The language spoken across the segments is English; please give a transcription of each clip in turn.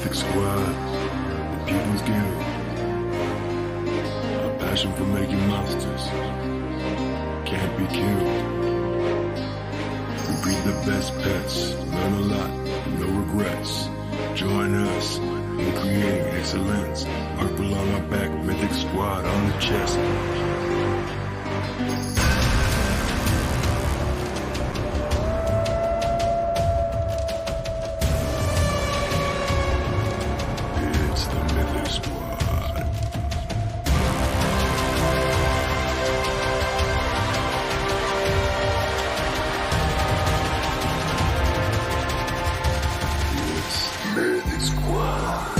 Mythic Squad, the People's Guild. Our passion for making monsters can't be killed. We breed the best pets, learn a lot, no regrets. Join us in creating excellence. Purple on our back, Mythic Squad on the chest. It's the Mythic Squad. It's Mythic Squad.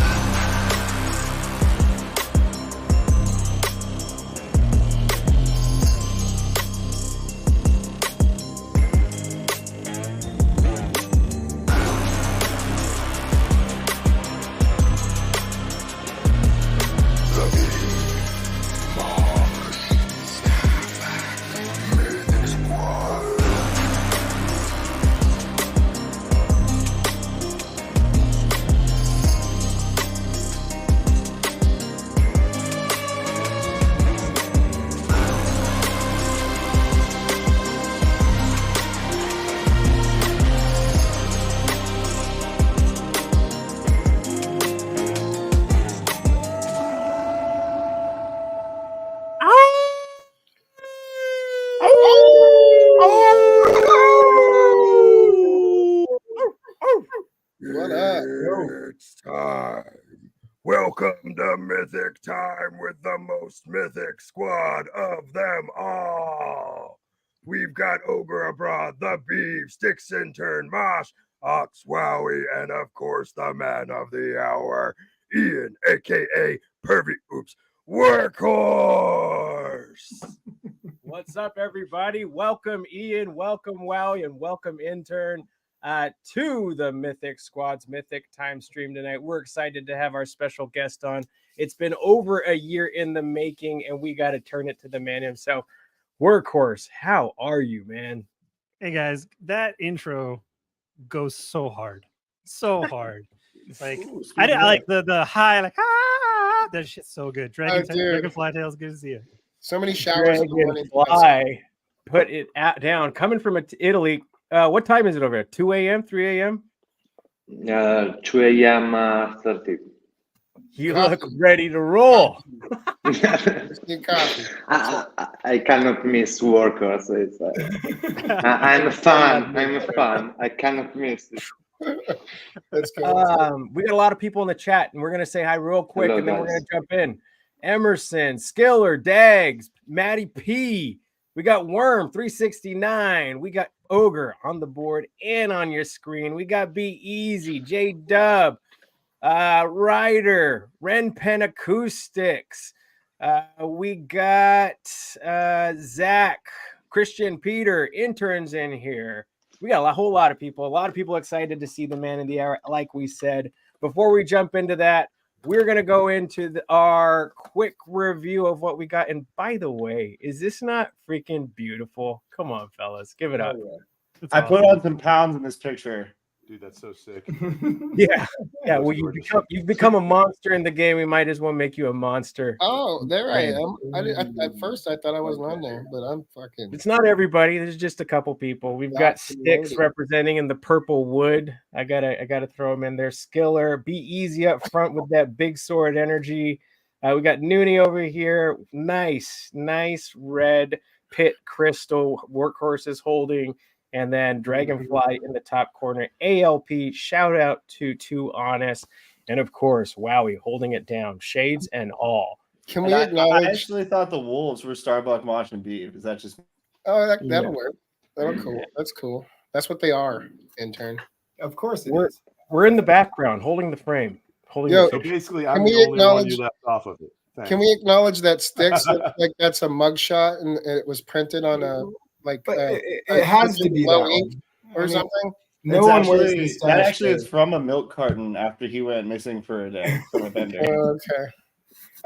What up? It's time. Welcome to Mythic Time with the most mythic squad of them all. We've got Ogre Abroad, the Beef, Sticks Intern, Mosh, Ox Wowie, and of course the man of the hour, Ian, aka Workhorse. What's up, everybody? Welcome, Ian. Welcome, Wowie, and welcome, Intern, to the Mythic Squad's Mythic Time stream tonight. We're excited to have our special guest on. It's been over a year in the making, and we got to turn it to the man himself. Workhorse, how are you, man? Hey guys, that intro goes so hard. Like I didn't like the high, like that shit's so good. Dragonfly Tails, good to see you. So many showers in the morning. Dragonfly, put it down. Coming from Italy, what time is it over there? 2 a.m., 3 a.m.? 2 a.m. 30. You look ready to roll. Good coffee. I cannot miss Workhorse. I'm a fan. I cannot miss it. Let's go. We got a lot of people in the chat, and we're gonna say hi real quick, Hello, and then we're guys. gonna jump in. Emerson, Skiller, Dags, Matty P. We got Worm 369. We got Ogre on the board and on your screen. We got Be Easy, J Dub, Ryder, Ren Pen Acoustics. We got Zach, Christian, Peter, interns in here. We got a whole lot of people excited to see the man in the hour, like we said. Before we jump into that, we're going to go into our quick review of what we got. And by the way, is this not freaking beautiful? Come on, fellas, give it up. It's I awesome. put on some pounds in this picture. Dude, that's so sick. Yeah. Well, you've become a monster in the game. We might as well make you a monster. Oh, there I am. At first, I thought I wasn't on there, but I'm fucking. It's not everybody. There's just a couple people. We've got That's Sticks loaded. representing in the purple wood. I gotta throw him in there. Skiller, Be Easy up front with that big sword energy. We got Noonie over here. Nice red pit crystal Workhorse is holding. And then Dragonfly in the top corner. ALP, shout out to Too Honest. And of course, Wowie holding it down. Shades and all. Can we I acknowledge? actually thought the Wolves were Starbuck, Mosh, and Beef. Is that just Oh, that'll work. That'll cool. That's cool. That's what they are, intern. Of course it We're- is. We're in the background, holding the frame. Holding Yo, the So picture. basically, Can I'm we the only one acknowledge- you left off of it. Thanks. Can we acknowledge that Sticks looks like that's a mugshot and it was printed on a like But a, it has to be low that ink one. or I mean, something? No It's one actually, wears this that stash actually is there. from a milk carton after he went missing for a day from a vendor. Okay.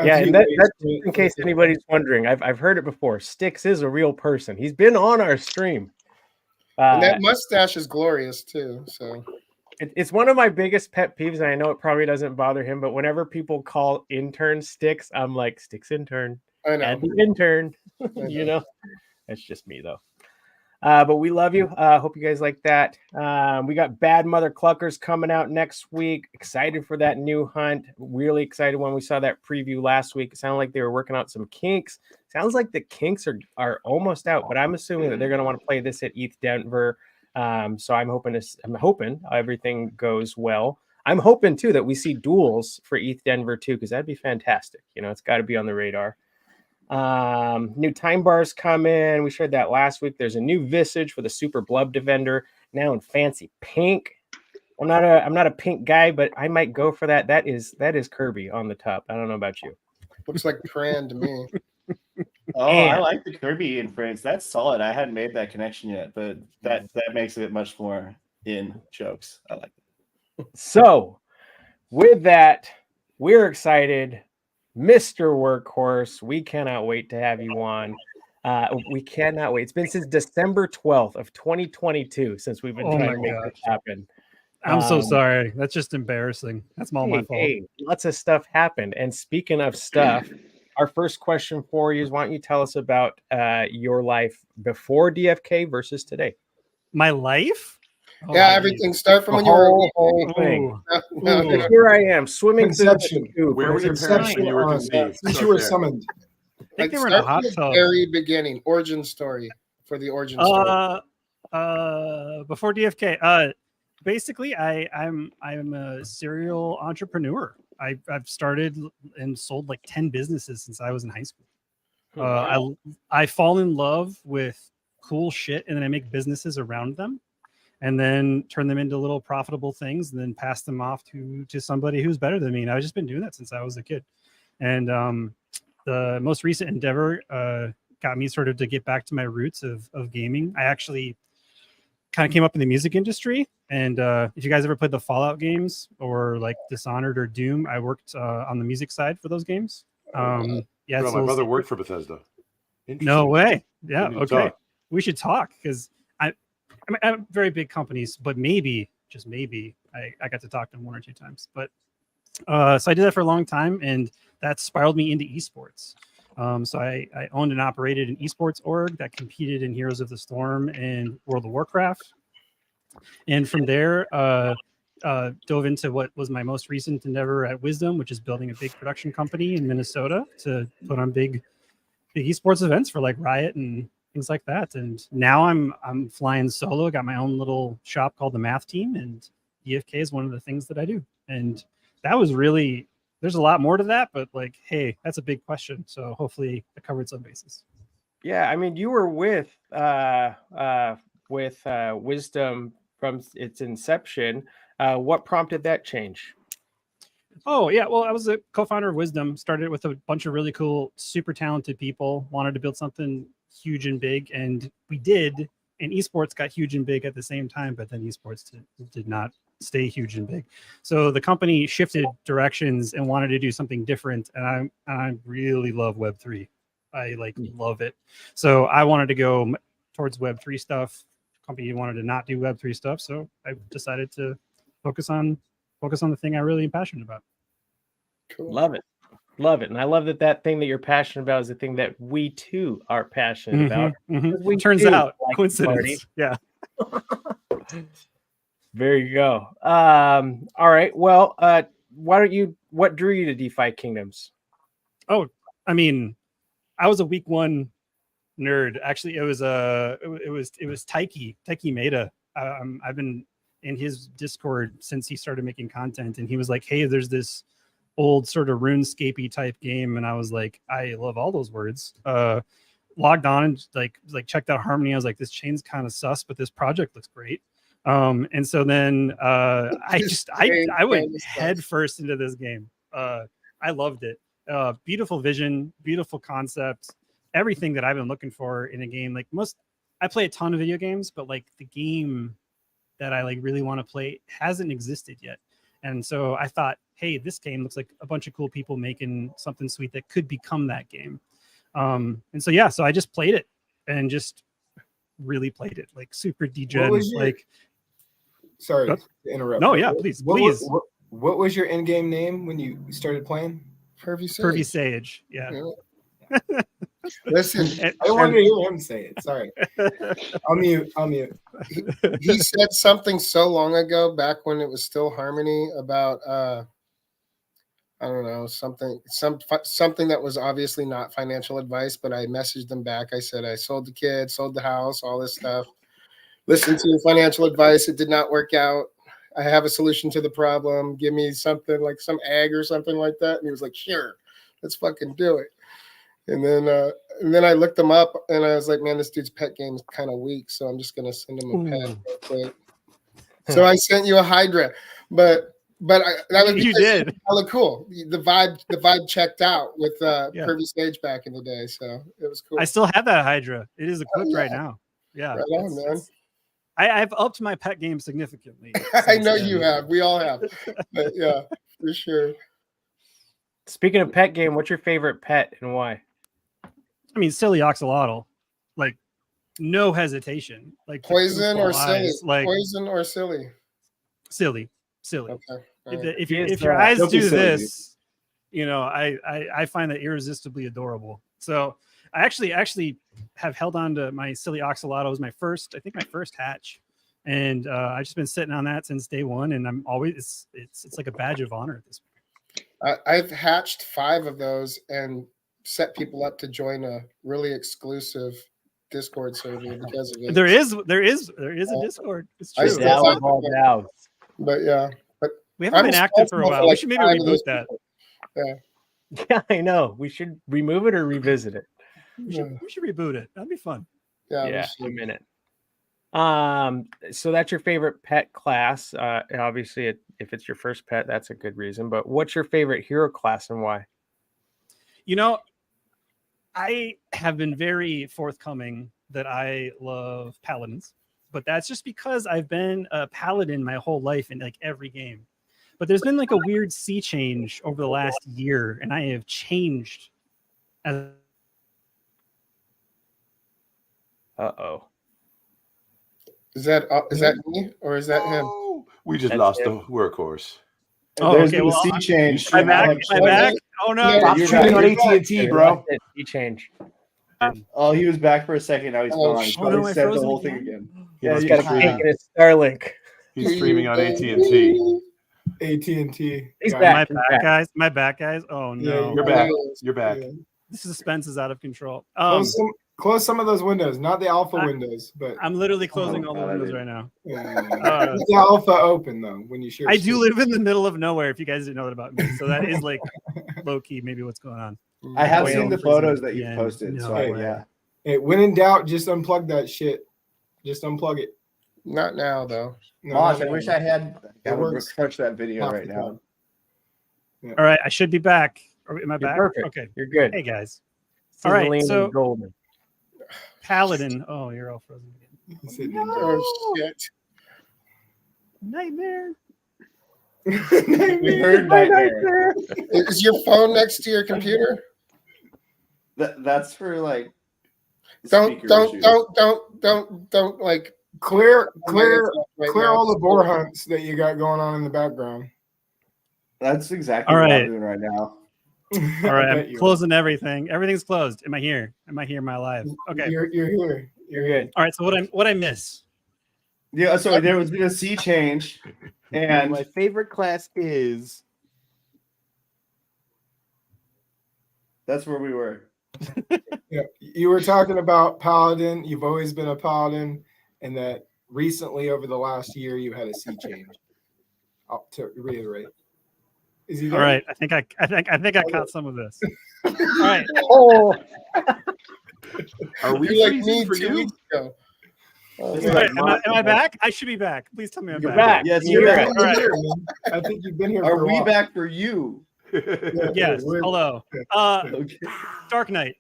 Yeah, few and that's days in case anybody's wondering. I've heard it before. Sticks is a real person. He's been on our stream. And that mustache is glorious too. So It's one of my biggest pet peeves, and I know it probably doesn't bother him, but whenever people call intern sticks, I'm like, sticks intern. I know. Add the intern. You know, that's just me though. But we love you. Hope you guys like that. We got Bad Mother Cluckers coming out next week. Excited for that new hunt. Really excited when we saw that preview last week. It sounded like they were working out some kinks. Sounds like the kinks are almost out, but I'm assuming that they're going to want to play this at ETH Denver. So I'm hoping everything goes well. I'm hoping too that we see duels for ETH Denver too, because that'd be fantastic. You know, it's got to be on the radar. New time bars come in. We shared that last week. There's a new visage for the Super Blub Defender now in fancy pink. I'm not a pink guy, but I might go for that. That is Kirby on the top. I don't know about you. Looks like Pran to me. Oh, I like the Kirby inference. That's solid. I hadn't made that connection yet, but that makes it much more in jokes. I like it. So with that, we're excited. Mr. Workhorse, we cannot wait to have you on. We cannot wait. It's been since December 12th of 2022 since we've been trying to make this happen. I'm so sorry. That's just embarrassing. That's all my fault. Hey, lots of stuff happened. And speaking of stuff, our first question for you is, why don't you tell us about your life before DFK versus today? My life? Yeah, everything. Start from when you were a whole thing. Here I am, swimming Conception. through the Where were your parents when you were conceived? Since you were summoned. I think they were in a hot tub. Very beginning, origin story for the origin story. Before DFK, basically, I'm a serial entrepreneur. I've started and sold like 10 businesses since I was in high school. I fall in love with cool shit, and then I make businesses around them, and then turn them into little profitable things, and then pass them off to somebody who's better than me. And I've just been doing that since I was a kid. And the most recent endeavor got me sort of to get back to my roots of gaming. I actually kind of came up in the music industry. And if you guys ever played the Fallout games or like Dishonored or Doom, I worked on the music side for those games. Yeah, my brother worked for Bethesda. No way. Yeah. Okay. Talk. We should talk, because I'm very big companies, but maybe, just maybe, I got to talk to them 1 or 2 times. But so I did that for a long time, and that spiraled me into esports. So I owned and operated an esports org that competed in Heroes of the Storm and World of Warcraft. And from there, dove into what was my most recent endeavor at Wisdom, which is building a big production company in Minnesota to put on big esports events for like Riot and things like that. And now I'm flying solo. I got my own little shop called the Math Team, and DFK is one of the things that I do. And that was really, there's a lot more to that, but like, hey, that's a big question. So hopefully I covered some bases. Yeah, I mean, you were with Wisdom from its inception. What prompted that change? Oh, yeah. Well, I was a co-founder of Wisdom, started with a bunch of really cool, super talented people, wanted to build something huge and big. And we did, and esports got huge and big at the same time, but then esports did not stay huge and big. So the company shifted directions and wanted to do something different. And I really love Web3. I love it. So I wanted to go towards Web3 stuff. Company wanted to not do Web3 stuff. So I decided to focus on the thing I really am passionate about. Cool. Love it. And I love that thing that you're passionate about is the thing that we too are passionate about. We Turns out, like coincidence. Yeah. There you go. All right. Well, what drew you to DeFi Kingdoms? Oh, I mean, I was a week 1 nerd. Actually, it was Taiki Meta. I've been in his Discord since he started making content, and he was like, hey, there's this old sort of RuneScape-y type game, and I was like, I love all those words. Logged on and like checked out Harmony. I was like, this chain's kind of sus, but this project looks great. And so then I went head first into this game. I loved it. Beautiful vision, beautiful concept, everything that I've been looking for in a game. Like I play a ton of video games, but like the game that I like really want to play hasn't existed yet. And so I thought, hey, this game looks like a bunch of cool people making something sweet that could become that game. And so I just played it and just really played it, like super degen. sorry to interrupt. No, yeah, please. What was your in-game name when you started playing? Pervy Sage. Yeah. Listen, I wanted to hear him say it. Sorry. I'll mute. He said something so long ago, back when it was still Harmony, about I don't know, something that was obviously not financial advice, but I messaged them back. I said I sold the kid, sold the house, all this stuff. Listened to financial advice. It did not work out. I have a solution to the problem. Give me something like some egg or something like that. And he was like, sure, let's fucking do it. And then I looked him up and I was like, man, this dude's pet game is kind of weak. So I'm just going to send him a pet real quick. So I sent you a Hydra, but that was you did hella cool. The vibe checked out with Pervy Sage back in the day. So it was cool. I still have that Hydra. It is equipped right now. Yeah. Right on, man. I've upped my pet game significantly. I know you have. We all have. But yeah, for sure. Speaking of pet game, what's your favorite pet and why? I mean, silly axolotl, like no hesitation. Like poison or silly? Like poison or silly? Silly. Okay. If your eyes do this, you know, I find that irresistibly adorable. So I actually have held on to my silly axolotl. It was my first hatch, and I've just been sitting on that since day one. And I'm always it's like a badge of honor at this point. I've hatched 5 of those and set people up to join a really exclusive Discord server because of it. There is a Discord. It's true. But yeah, we haven't been active for a while. We should maybe reboot that. Yeah, I know. We should remove it or revisit it. We should reboot it. That'd be fun. Yeah, a minute. So that's your favorite pet class. Obviously, if it's your first pet, that's a good reason. But what's your favorite hero class and why? You know, I have been very forthcoming that I love paladins, but that's just because I've been a paladin my whole life in like every game. But there's been like a weird sea change over the last year, and I have changed. Uh-oh. Is that me or is that him? We just lost the workhorse. Oh, There's okay. been Well, a sea change. I'm back. Oh no! Stop streaming on AT&T, bro. Sea change. Oh, he was back for a second. Now he's gone. He's no, probably I set the frozen whole thing again? again. Yeah, he's got a pink in his Starlink. He's streaming on AT&T. AT&T. He's Got back. it. My back, guys. Oh no! You're back. You're back. Yeah. This suspense is out of control. Close some of those windows, not the alpha windows, but I'm literally closing all the windows right now. the alpha open though when you share. I do live in the middle of nowhere. If you guys didn't know that about me, so that is like low key, maybe what's going on. I have seen the photos that you've posted. No So way. yeah. Hey, when in doubt, just unplug that shit. Just unplug it. Not now though. No, Mosh, no, I wish no. I had. I It would works. refresh that video Half right the now. time. Yeah. All right, I should be back. Am I You're back? perfect. Okay. You're good. Hey guys. See All the right, lean so- and golden. Paladin. Oh, you're all frozen again. He said Oh shit. Nightmare. We heard nightmare. Is your phone next to your computer? That's for like. Don't speaker issues. like clear right now. all the boar hunts that you got going on in the background. That's exactly All what right. I'm doing right now. All right, I bet I'm you closing everything. Everything's closed. Am I here? Am I here? Am I live? are. Okay. You're here. You're good. All right. So what I miss? Yeah, so there was been a sea change, and my favorite class is. that's where we were. Yeah, you were talking about paladin. You've always been a paladin, and that recently, over the last year, you had a sea change. To reiterate, is he All there? right. I think I caught some of this. All right. Oh, Are we You're like freezing me for 2 you? weeks ago. All right, am I back? I should be back. Please tell me I'm you're back. back. Yes, You're you're back. back. You're All right. here, man. I think you've been here. for Are a we while. back for you? Yes. Hello. Okay. Dark Knight.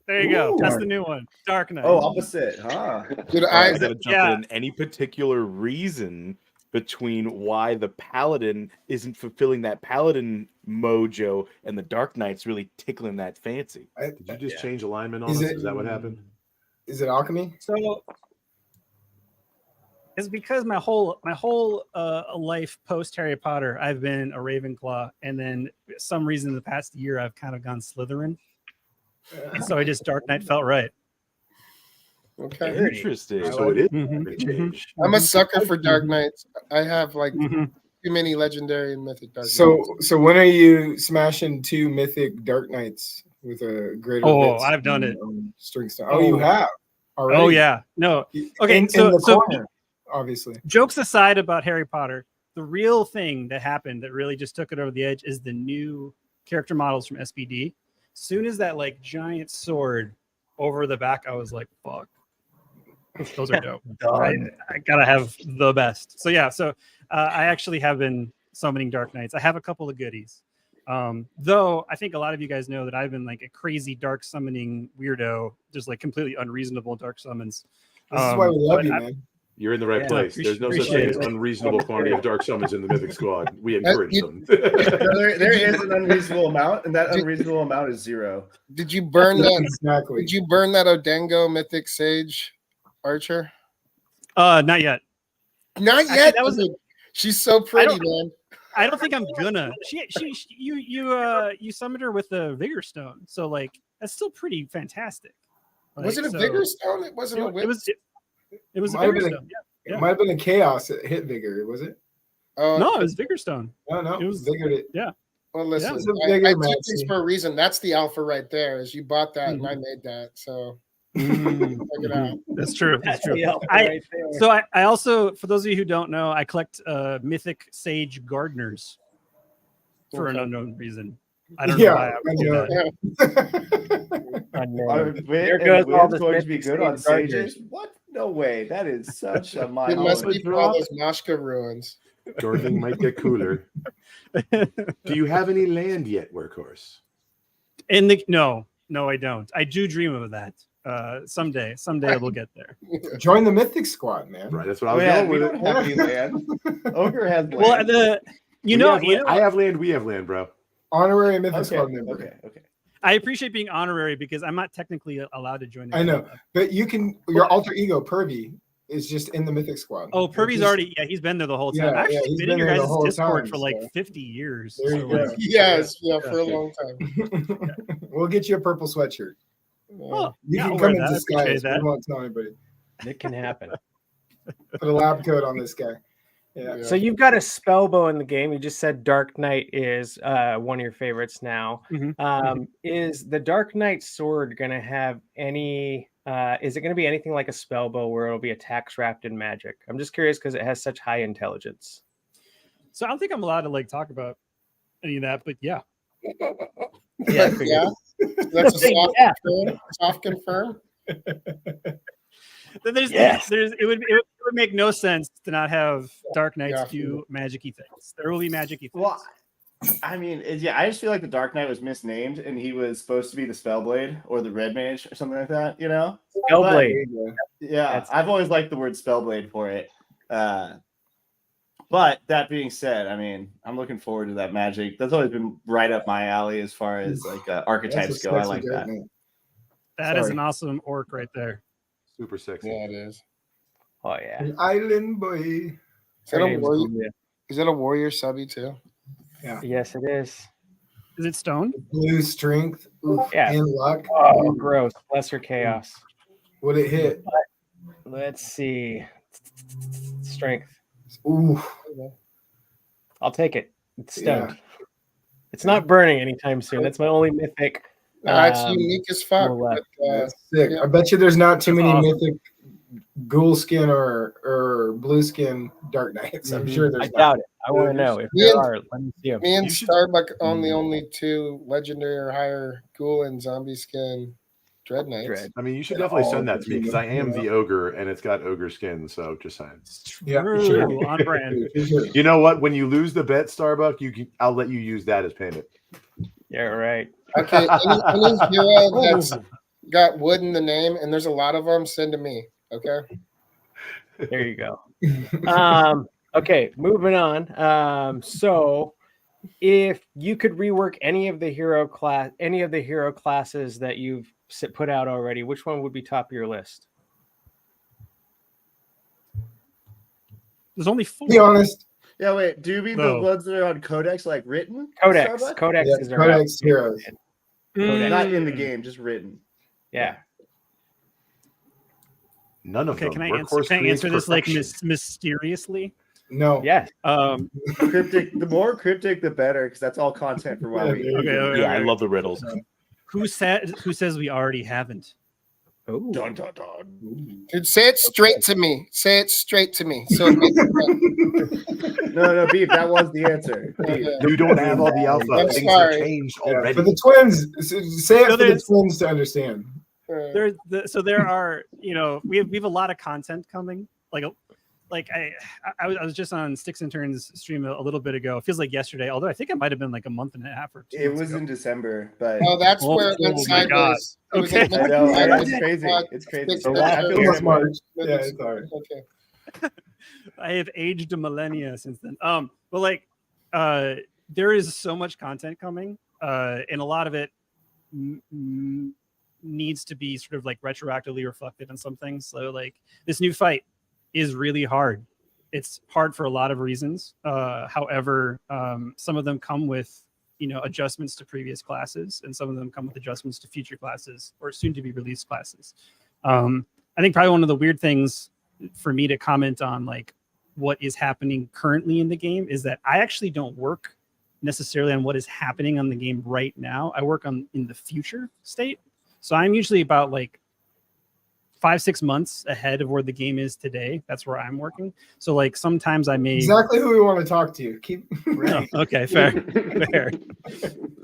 There you go. Ooh. That's the new one. Dark Knight. Oh, opposite, huh? Dude, I gotta jump yeah. in. Any particular reason between why the paladin isn't fulfilling that paladin mojo and the Dark Knight's really tickling that fancy? Did you just change alignment on Is us? it- Is that what happened? Is it alchemy? So It's because my whole life post Harry Potter, I've been a Ravenclaw, and then for some reason the past year I've kind of gone Slytherin, and so Dark Knight felt right. Okay, interesting. So it is a change. I'm a sucker for Dark Knights. I have like too many legendary and mythic Dark Knights. So when are you smashing 2 mythic Dark Knights with a greater? I've done it. String stone. Oh, you have already. Oh yeah, no. Okay, in the corner, obviously. Jokes aside about Harry Potter, the real thing that happened that really just took it over the edge is the new character models from SPD. Soon as that like giant sword over the back, I was like, fuck. Those are dope. I gotta have the best. So yeah, I actually have been summoning Dark Knights. I have a couple of goodies. Though I think a lot of you guys know that I've been like a crazy dark summoning weirdo, just like completely unreasonable dark summons. This is why we love you, man. You're in the right place. There's no such thing as unreasonable quantity of dark summons in the Mythic Squad. We encourage them. There is an unreasonable amount, and that unreasonable amount is 0. Did you burn that? Exactly. Did you burn that Odengo Mythic Sage Archer? Not yet. Not yet. She's so pretty, man. I don't think I'm gonna. You summoned her with the Vigor Stone, so like that's still pretty fantastic. Like, was it a Vigor Stone? It wasn't a whip. It was a Vigor Stone. Yeah. It might have been a Chaos that hit Vigor, was it? No, it was Vigor Stone. No, it was Vigor. Yeah. Well, listen, I did this for a reason. That's the alpha right there. Is you bought that and I made that, so. Check it out. That's true. That's true. Right so I also, for those of you who don't know, I collect Mythic Sage Gardeners for an unknown reason. I don't know why I would do that. There goes all this going to be good on Sages. What? No way. That is such a mind. It must be for all those Noshka ruins. Jordan might get cooler. Do you have any land yet, Workhorse? No, I don't. I do dream of that. Someday we'll get there. Join the Mythic Squad, man. Right, that's what I was going with. We don't have any land. Ogre has land. Well, I have land. We have land, bro. Honorary Mythic Squad member. Okay. I appreciate being honorary because I'm not technically allowed to join. I know, but you can. Your alter ego, Pervy, is just in the Mythic Squad. Oh, Pervy's already. Yeah, he's been there the whole time. I've actually been in your guys' Discord for like 50 years. There you go. Yes, for a long time. We'll get you a purple sweatshirt. Well, you can come in disguise. We won't tell anybody. It can happen. Put a lab coat on this guy. Yeah. So you've got a spell bow in the game. You just said Dark Knight is one of your favorites now. Is the Dark Knight sword going to have any? Is it going to be anything like a spell bow where it'll be attacks wrapped in magic? I'm just curious because it has such high intelligence. So I don't think I'm allowed to like talk about any of that, but yeah. Yeah. That's a soft confirm. It would make no sense to not have Dark Knights do magic-y things. There will be magic-y things. Well, I mean, I just feel like the Dark Knight was misnamed, and he was supposed to be the Spellblade or the Red Mage or something like that. You know, Spellblade. Yeah, I've always liked the word Spellblade for it. But that being said, I mean, I'm looking forward to that magic. That's always been right up my alley as far as like archetypes go. I like that. That is an awesome orc right there. Super sexy. Yeah, it is. Oh yeah. An island boy. Is that a warrior subby too? Yeah. Yes, it is. Is it stone? Blue strength. Oof, yeah. And luck. Oh, gross. Lesser chaos. Would it hit? Let's see. Strength. Ooh. I'll take it. It's stoned. Yeah. It's not burning anytime soon. That's my only mythic. It's unique as fuck. Sick. I bet you there's not too many mythic ghoul skin or blue skin Dark Knights. I'm sure there's. I doubt it. I want to know if there are. Let me see them. Me and Starbuck own the only 2 legendary or higher ghoul and zombie skin Dread Knights. I mean, you should definitely send that to me because I am the ogre and it's got ogre skin. So just saying. Yeah, sure. On brand. You know what? When you lose the bet, Starbuck, I'll let you use that as payment. Yeah, right. Okay, any hero that's got wood in the name, and there's a lot of them, send to me. Okay. There you go. Okay, moving on. So if you could rework any of the hero classes that you've put out already, which one would be top of your list? There's only 4. Be honest. Yeah, wait. Do you mean the ones that are on Codex, like written? Codex. Starbucks? Codex is our Codex Heroes. Not in the game, just written. Yeah. None of Okay, them. can I Workhorse answer this like creates mysteriously? No. Yeah. Cryptic. The more cryptic, the better, because that's all content for WoW. Okay. I love the riddles. Who says we already haven't? Oh. Dun, dun, dun. Dude, say it straight to me. Say it straight to me. So it makes sense. No, Beef, that was the answer. Beef. You don't have all the alpha. I'm Things sorry. have changed Yeah, already. for the twins, say it So for the there's- twins to understand. There are, we have a lot of content coming. I was just on Sticks and Turns stream a little bit ago. It feels like yesterday, although I think it might have been like a month and a half or 2 It months was ago. in December, but Oh, that's where it went my God. sideways. It was Okay. like- I know, right? It's Sticks- crazy. It's crazy. Sticks- So I feel It like- was March. Yeah, Sticks- it's all right. Okay. I have aged a millennia since then. But there is so much content coming, and a lot of it needs to be sort of like retroactively reflected on some things. So like this new fight is really hard. It's hard for a lot of reasons. However, some of them come with adjustments to previous classes, and some of them come with adjustments to future classes or soon to be released classes. I think probably one of the weird things for me to comment on like what is happening currently in the game is that I actually don't work necessarily on what is happening on the game right now. I work in the future state. So I'm usually about like 5-6 months ahead of where the game is today. That's where I'm working. So like sometimes I may Exactly who we want to talk to. Keep Oh, okay, fair.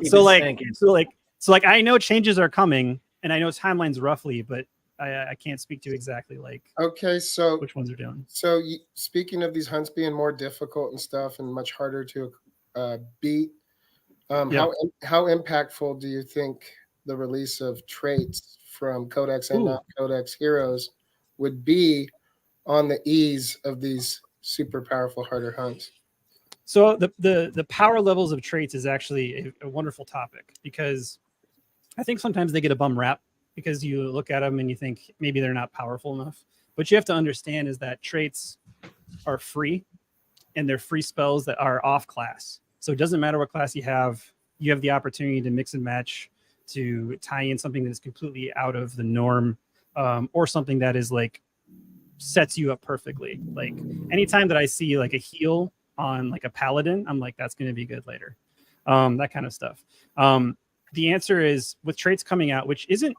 So like I know changes are coming and I know timelines roughly, but I can't speak to exactly like Okay, so which ones are doing. So speaking of these hunts being more difficult and stuff and much harder to beat, how impactful do you think the release of traits from Codex and non-Codex heroes would be on the ease of these super powerful harder hunts? So the power levels of traits is actually a wonderful topic because I think sometimes they get a bum rap because you look at them and you think maybe they're not powerful enough. What you have to understand is that traits are free and they're free spells that are off class. So it doesn't matter what class you have the opportunity to mix and match, to tie in something that is completely out of the norm, or something that is like sets you up perfectly. Like anytime that I see like a heal on like a paladin, I'm like, that's going to be good later. That kind of stuff. The answer is with traits coming out, which isn't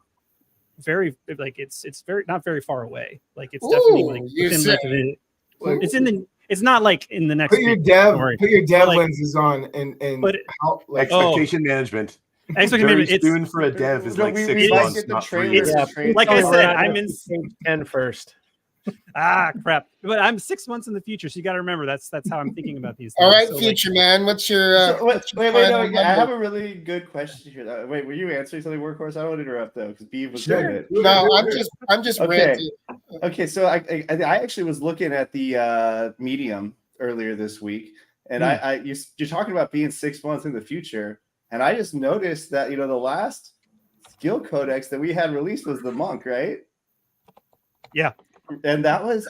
very like it's very not very far away. Like it's definitely like within it's not like in the next. Put your dev lenses on and how, like, expectation management. Very soon for a dev is like 6 months, not 3 years. Like I said, I'm in page 10 first. Crap! But I'm 6 months in the future, so you got to remember that's how I'm thinking about these things. All right, so, future man, what's your? Wait, no, I have a really good question here. Wait, were you answering something, Workhorse? I don't want to interrupt though, because Beav was doing it. No, I'm just ranting. Okay, so I actually was looking at the Medium earlier this week, and you're talking about being 6 months in the future, and I just noticed that the last skill codex that we had released was the Monk, right? Yeah. And that was,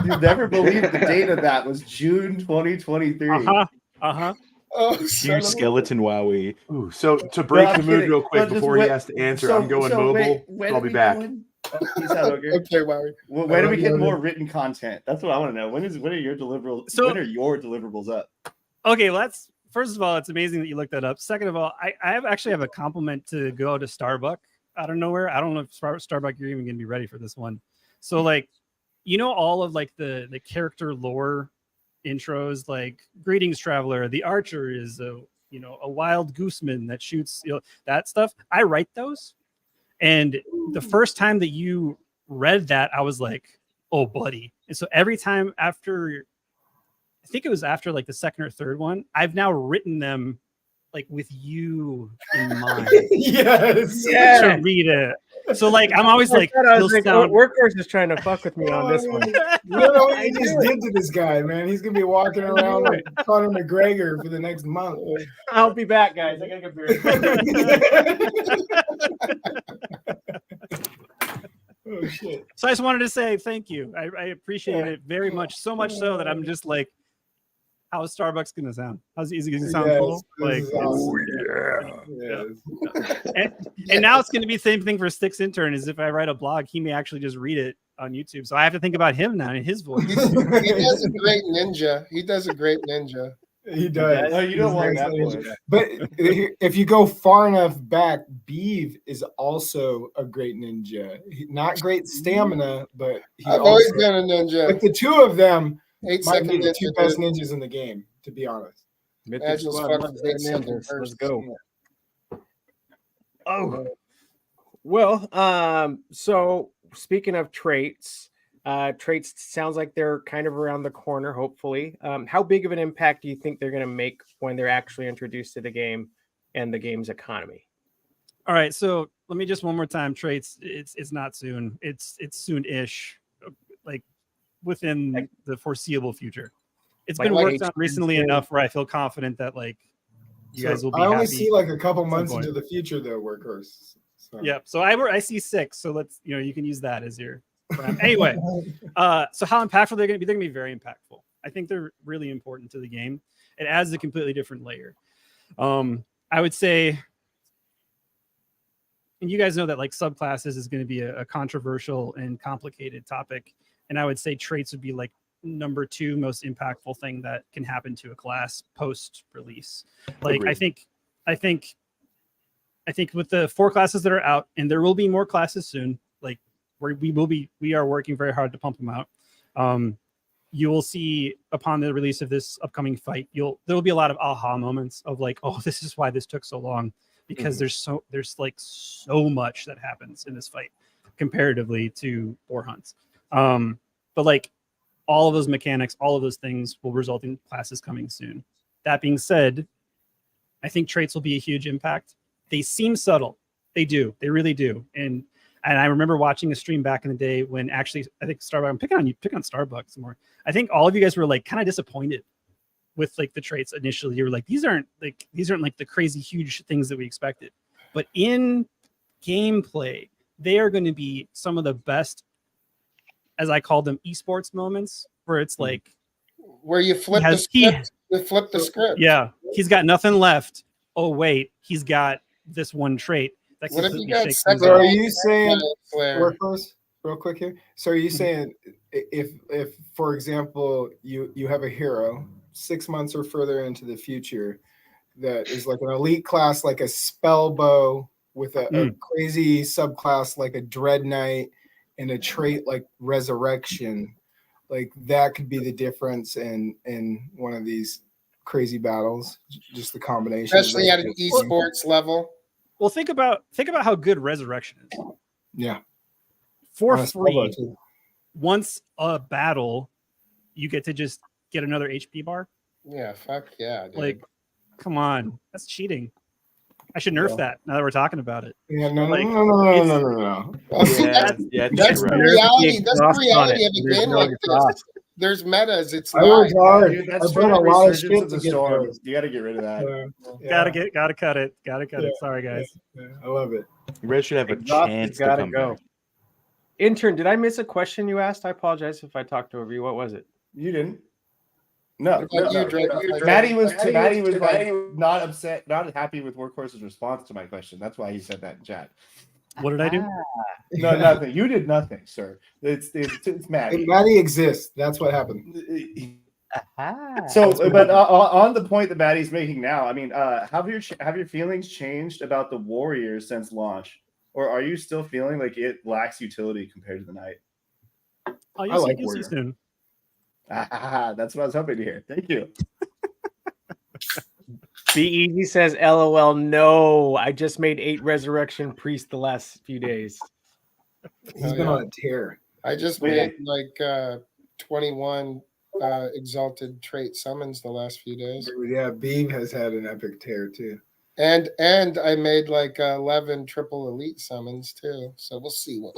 you'll never believe the date of that was June 2023. Oh, you skeleton wowie. Ooh, so to break the mood real quick before he has to answer, I'm going mobile. I'll be back. Peace out, Ogre. Okay, Wowie. When do we get more written content? That's what I want to know. When are your deliverables? When are your deliverables up? Okay, well, that's first of all, it's amazing that you looked that up. Second of all, I actually have a compliment to go to Starbuck out of nowhere. I don't know if Starbuck you're even going to be ready for this one. So like, all of like the character lore intros, like greetings traveler, the archer is a wild gooseman that shoots that stuff. I write those, and the first time that you read that, I was like, oh buddy. And so every time after, I think it was after like the second or third one, I've now written them like with you in mind. Yes. To read it. So like I'm always like, Workhorse is trying to fuck with me on this one. You don't know what you just did to this guy, man. He's gonna be walking around like Conor McGregor for the next month. I'll be back, guys. I gotta get beer. Oh shit! So I just wanted to say thank you. I appreciate it very much, so much so that I'm just like, how's Starbucks gonna sound? How's it gonna sound cool? Like, and now it's gonna be the same thing for Sticks Intern. Is if I write a blog, he may actually just read it on YouTube. So I have to think about him now and his voice. He does a great ninja. He does a great ninja. He does. No, you don't want that voice. But if you go far enough back, Beeve is also a great ninja. Not great stamina, but I've always been a ninja. But the two of them might be the ninja, two best ninjas in the game, to be honest. Mythic Squad loves their ninjas. Let's go. Oh, well, so speaking of traits, traits sounds like they're kind of around the corner, hopefully. How big of an impact do you think they're going to make when they're actually introduced to the game and the game's economy? All right, so let me just one more time. Traits, it's not soon. It's soon-ish, like within the foreseeable future. It's been worked on recently enough where I feel confident that like you guys will be happy. I only see like a couple months into the future though, Workhorse. So. Yeah, so I see 6, so let's you can use that as your anyway. So how impactful they're going to be? They're going to be very impactful. I think they're really important to the game. It adds a completely different layer. I would say, and you guys know that like subclasses is going to be a controversial and complicated topic, and I would say traits would be like number 2 most impactful thing that can happen to a class post release. Like agreed. I think with the 4 classes that are out, and there will be more classes soon, like we are working very hard to pump them out. You will see upon the release of this upcoming fight, there will be a lot of aha moments of like, oh, this is why this took so long, because there's like so much that happens in this fight comparatively to boar hunts. But like all of those mechanics, all of those things will result in classes coming soon. That being said, I think traits will be a huge impact. They seem subtle. They do. They really do. And I remember watching a stream back in the day when actually I think Starbucks. I'm picking on Starbucks more. I think all of you guys were like kind of disappointed with like the traits initially. You were like, these aren't like the crazy huge things that we expected. But in gameplay, they are going to be some of the best, as I call them, esports moments, where it's like where you flip the script. You flip the script. Yeah, he's got nothing left. Oh wait, he's got this one trait. What if you got so are you saying, Workhorse, real quick here? So are you saying if for example you have a hero 6 months or further into the future that is like an elite class, like a spell bow with a crazy subclass like a dread knight and a trait like resurrection, like that could be the difference in one of these crazy battles, just the combination, especially at an esports level. Well, think about how good resurrection is. Yeah. For free, once a battle, you get to just get another HP bar. Yeah, fuck yeah, dude. Like, come on, that's cheating. I should nerf that now that we're talking about it. Yeah, no. Yeah, that's the reality. That's the reality of a game like this. There's metas. It's I worked hard. Dude, that's I've done a lot of shit to get storm. You got to get rid of that. Gotta cut it. Sorry, guys. I love it. You guys should have a chance to come back. Intern, did I miss a question you asked? I apologize if I talked over you. What was it? You didn't. No. Maddie was like not upset, not happy with Workhorse's response to my question. That's why he said that in chat. What did I do? No, nothing. You did nothing, sir. It's Maddie. Maddie exists. That's what happened. So, but on the point that Maddie's making now, I mean, have your feelings changed about the Warriors since launch, or are you still feeling like it lacks utility compared to the Knight? I like Warrior. Soon. That's what I was hoping to hear. Thank you. Be Easy says, LOL, no. I just made 8 Resurrection Priest the last few days. He's been on a tear. I just made like 21 exalted trait summons the last few days. Yeah, Beam has had an epic tear too. And I made like 11 triple elite summons too. So we'll see what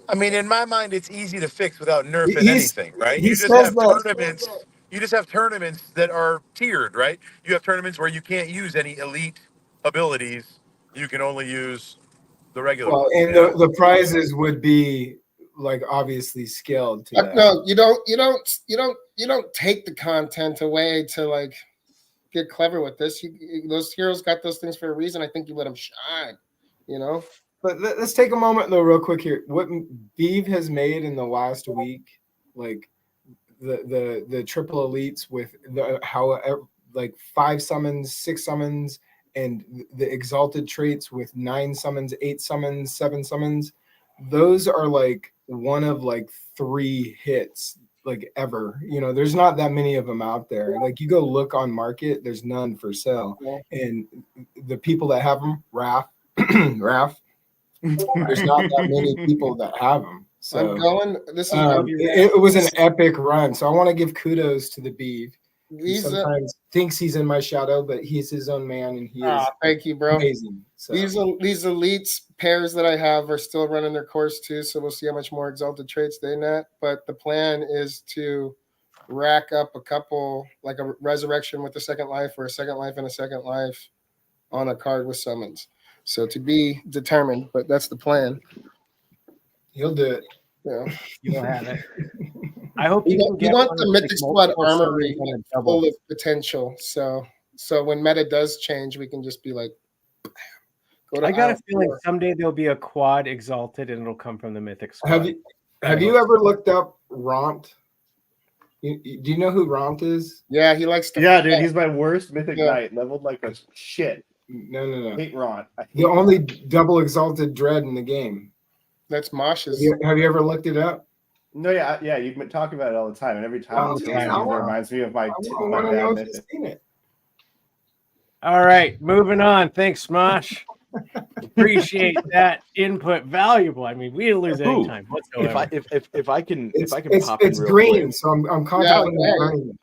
I mean, in my mind, it's easy to fix without nerfing anything, right? You just have tournaments. You just have tournaments that are tiered, right? You have tournaments where you can't use any elite abilities. You can only use the regular. Well, ones, and you know? the prizes would be like obviously scaled to that. No, you don't take the content away to like get clever with this. Those heroes got those things for a reason. I think you let them shine, you know. But let's take a moment though, real quick here. What Beeve has made in the last week, like the triple elites with the how like 5 summons, 6 summons, and the exalted traits with 9 summons, 8 summons, 7 summons. Those are like one of like 3 hits like ever. You know, there's not that many of them out there. Like you go look on market, there's none for sale. And the people that have them, Raph, there's not that many people that have them. So I'm going. This is it was an epic run. So I want to give kudos to the Beeve. He sometimes thinks he's in my shadow, but he's his own man, and he is. Thank you, bro. Amazing. So. These elites pairs that I have are still running their course too, so we'll see how much more exalted traits they net. But the plan is to rack up a couple, like a resurrection with a second life, or a second life and a second life on a card with summons. So to be determined, but that's the plan. You'll do it. Yeah, you'll have it. I hope you want the Mythic Squad armory full of potential. So when meta does change, we can just be like, I got a feeling someday there'll be a quad exalted and it'll come from the Mythic Squad. Have you ever looked up Ront? Do you know who Ront is? Yeah, he likes to. Yeah, dude, he's my worst Mythic Knight, leveled like a shit. No. I hate Ront. The only double exalted dread in the game. That's Mosh's. Have you ever looked it up? No, yeah, you've been talking about it all the time, and every time it reminds me of my bad Mythic. All right, moving on. Thanks, Smosh. Appreciate that input. Valuable. I mean, we didn't lose any time whatsoever. If I can pop in, it's real green, quick. so I'm contemplating.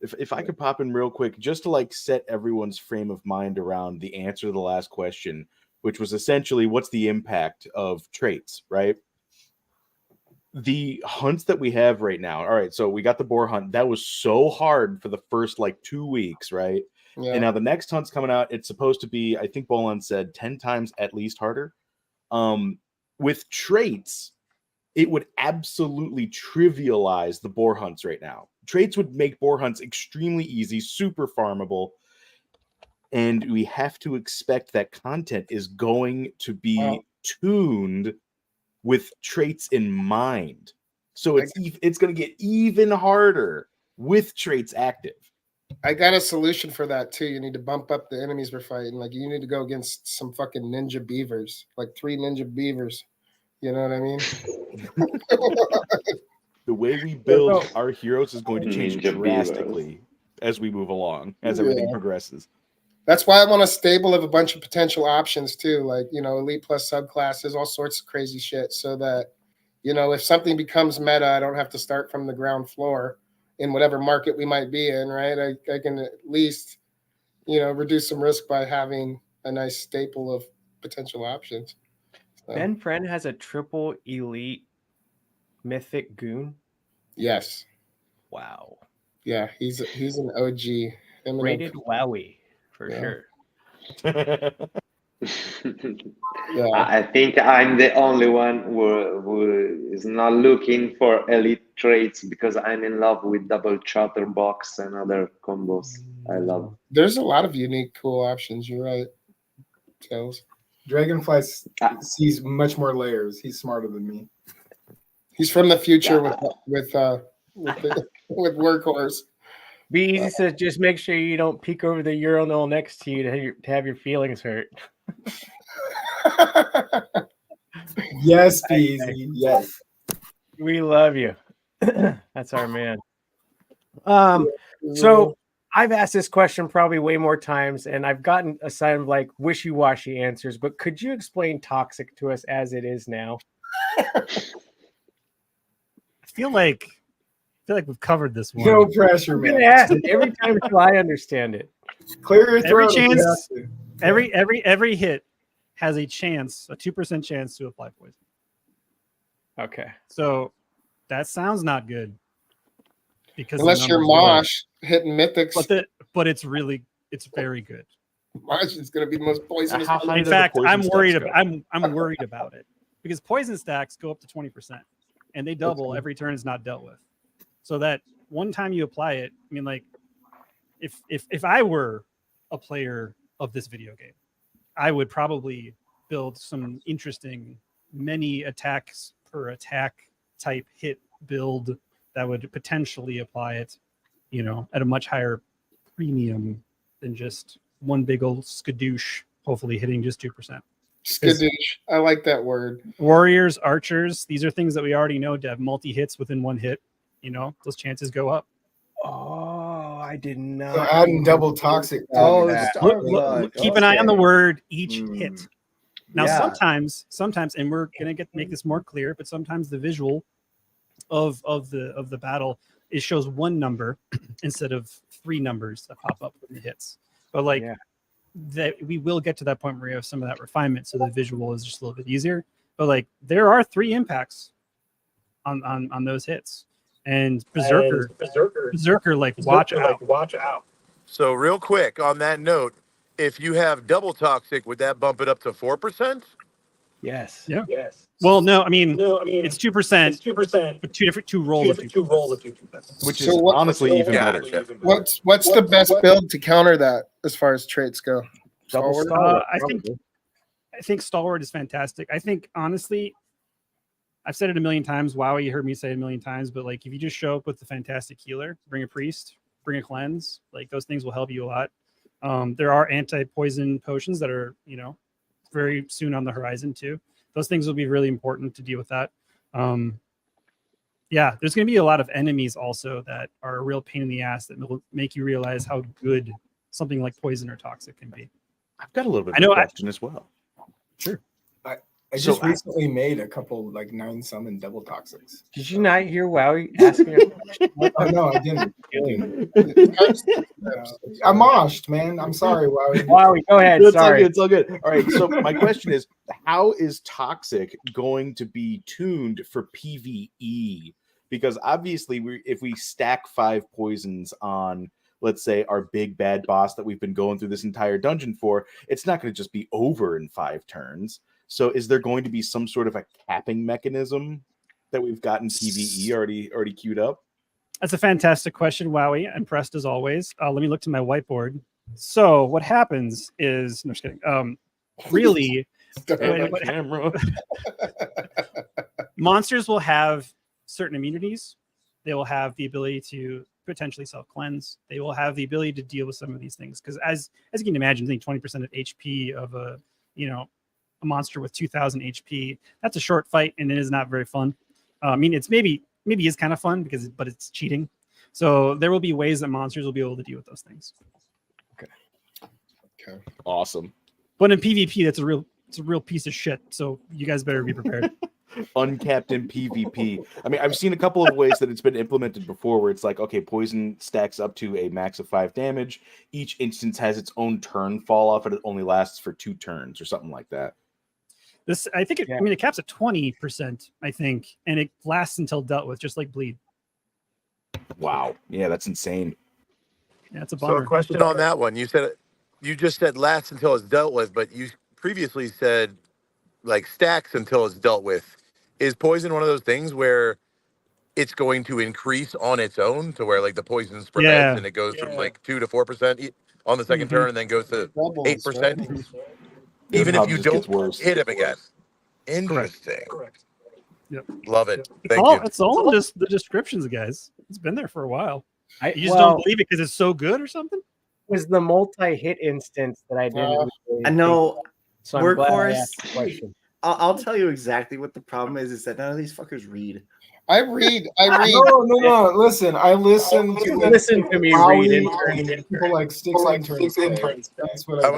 If I could pop in real quick, just to like set everyone's frame of mind around the answer to the last question, which was essentially what's the impact of traits, right? The hunts that we have right now. All right, so we got the boar hunt. That was so hard for the first like 2 weeks, right? Yeah. And now the next hunt's coming out. It's supposed to be, I think Bolon said 10 times at least harder. With traits, it would absolutely trivialize the boar hunts right now. Traits would make boar hunts extremely easy, super farmable. And we have to expect that content is going to be tuned with traits in mind. So it's going to get even harder with traits active. I got a solution for that too. You need to bump up the enemies we're fighting. Like you need to go against some fucking ninja beavers, like 3 ninja beavers. You know what I mean? The way we build our heroes is going to change drastically as we move along, as everything progresses. That's why I want a stable of a bunch of potential options too, like, you know, elite plus subclasses, all sorts of crazy shit, so that, you know, if something becomes meta, I don't have to start from the ground floor in whatever market we might be in, right? I can at least, you know, reduce some risk by having a nice staple of potential options. So. Ben Friend has a triple elite mythic goon. Yes. Wow. Yeah, he's an OG. Rated Wowie for sure. I think I'm the only one who is not looking for elite traits because I'm in love with double chatterbox and other combos. I love. There's a lot of unique, cool options. You're right, Tails. Dragonfly sees much more layers. He's smarter than me. He's from the future with Workhorse. Be easy says just make sure you don't peek over the urinal next to you to have your feelings hurt. Yes, Beezy. Yes. We love you. That's our man. So I've asked this question probably way more times, and I've gotten a sign of like wishy-washy answers, but could you explain toxic to us as it is now? I feel like we've covered this one. No pressure, man. I'm gonna ask every time until I understand it. Clear your throat. Every hit has a 2% chance to apply poison. Okay. So that sounds not good. Because unless you're Mosh hitting mythics. But it's very good. Martian's going to be the most poisonous. In fact, I'm worried about I'm worried about it because poison stacks go up to 20%, and they double every turn is not dealt with. So that one time you apply it, I mean, like, if I were a player of this video game, I would probably build some interesting many attacks per attack type hit build that would potentially apply it, you know, at a much higher premium than just one big old skadoosh, hopefully hitting just 2%. Skadoosh. I like that word. Warriors, archers, these are things that we already know to have multi-hits within one hit. You know, those chances go up. Oh, I did not. So adding double toxic. Keep an eye on the word each hit. Now, sometimes, and we're gonna make this more clear, but sometimes the visual of the battle shows one number instead of 3 numbers that pop up with the hits. But like that, we will get to that point where we have some of that refinement, so the visual is just a little bit easier. But like, there are 3 impacts on those hits, and Berserker, like, watch out. So real quick on that note, if you have double toxic, would that bump it up to 4%? Yes. Yeah. Yes. Well, no, I mean it's 2%, but two rolls of 2%. Which is honestly even better. What's the best build to counter that as far as traits go? Stalwart? I think Stalwart is fantastic. I think honestly, I've said it a million times. Wow, you heard me say it a million times, but like, if you just show up with the fantastic healer, bring a priest, bring a cleanse, like, those things will help you a lot. There are anti-poison potions that are, you know, very soon on the horizon too. Those things will be really important to deal with that. Yeah, there's going to be a lot of enemies also that are a real pain in the ass that will make you realize how good something like poison or toxic can be. I've got a little bit of a question as well. Sure. I just recently made a couple like 9 summon double toxics. Did you not hear Wowie asking a question? Oh, no, I didn't. I'm moshed, man. I'm sorry, Wowie. Wowie, go ahead. Sorry. It's all good. All right. So my question is, how is Toxic going to be tuned for PvE? Because obviously, if we stack 5 poisons on, let's say, our big bad boss that we've been going through this entire dungeon for, it's not going to just be over in 5 turns. So is there going to be some sort of a capping mechanism that we've gotten PvE already queued up? That's a fantastic question, Wowie. Impressed as always. Let me look to my whiteboard. So what happens is, no, just kidding. Really, monsters will have certain immunities. They will have the ability to potentially self-cleanse. They will have the ability to deal with some of these things. Because as you can imagine, I think 20% of HP of a monster with 2,000 HP, that's a short fight, and it is not very fun. I mean, it's maybe is kind of fun but it's cheating. So there will be ways that monsters will be able to deal with those things. Okay. Awesome. But in PvP, it's a real piece of shit. So you guys better be prepared. Uncapped in PvP. I mean, I've seen a couple of ways that it's been implemented before where it's like, okay, poison stacks up to a max of 5 damage. Each instance has its own turn fall off, and it only lasts for 2 turns or something like that. This, I think, it caps at 20%, I think, and it lasts until dealt with, just like bleed. Wow. Yeah, that's insane. Yeah, it's a bummer. So a question on that one. You just said lasts until it's dealt with, but you previously said like stacks until it's dealt with. Is poison one of those things where it's going to increase on its own to where like the poison spreads and it goes from like 2 to 4% on the second turn and then goes to 8%? Even if you don't hit him again. Interesting. Correct. Yep. Love it. It's all just the descriptions, guys. It's been there for a while. You just don't believe it because it's so good or something? It was the multi-hit instance that I didn't. I know. So Workhorse. I'll tell you exactly what the problem is that none of these fuckers read. I read. No. Listen, I listen to me read. People like sticks interns. That's what I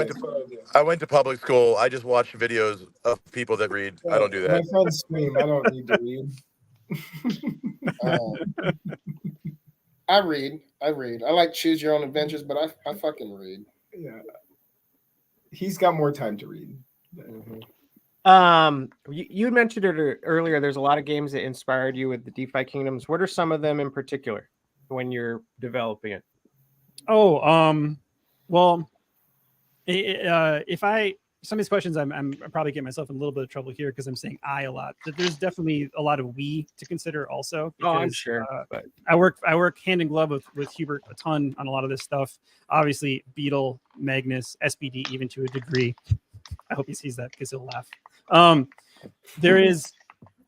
went to public school. I just watched videos of people that read. I don't do that. My friends scream. I don't need to read. I read. I like choose your own adventures, but I fucking read. Yeah. He's got more time to read. Mm-hmm. You mentioned it earlier. There's a lot of games that inspired you with the DeFi Kingdoms. What are some of them in particular when you're developing it? Well, If some of these questions, I'm probably getting myself in a little bit of trouble here because I'm saying I a lot. But there's definitely a lot of we to consider also. Because, I'm sure. But I work hand in glove with Hubert a ton on a lot of this stuff. Obviously, Beetle, Magnus, SPD, even to a degree. I hope he sees that because he'll laugh.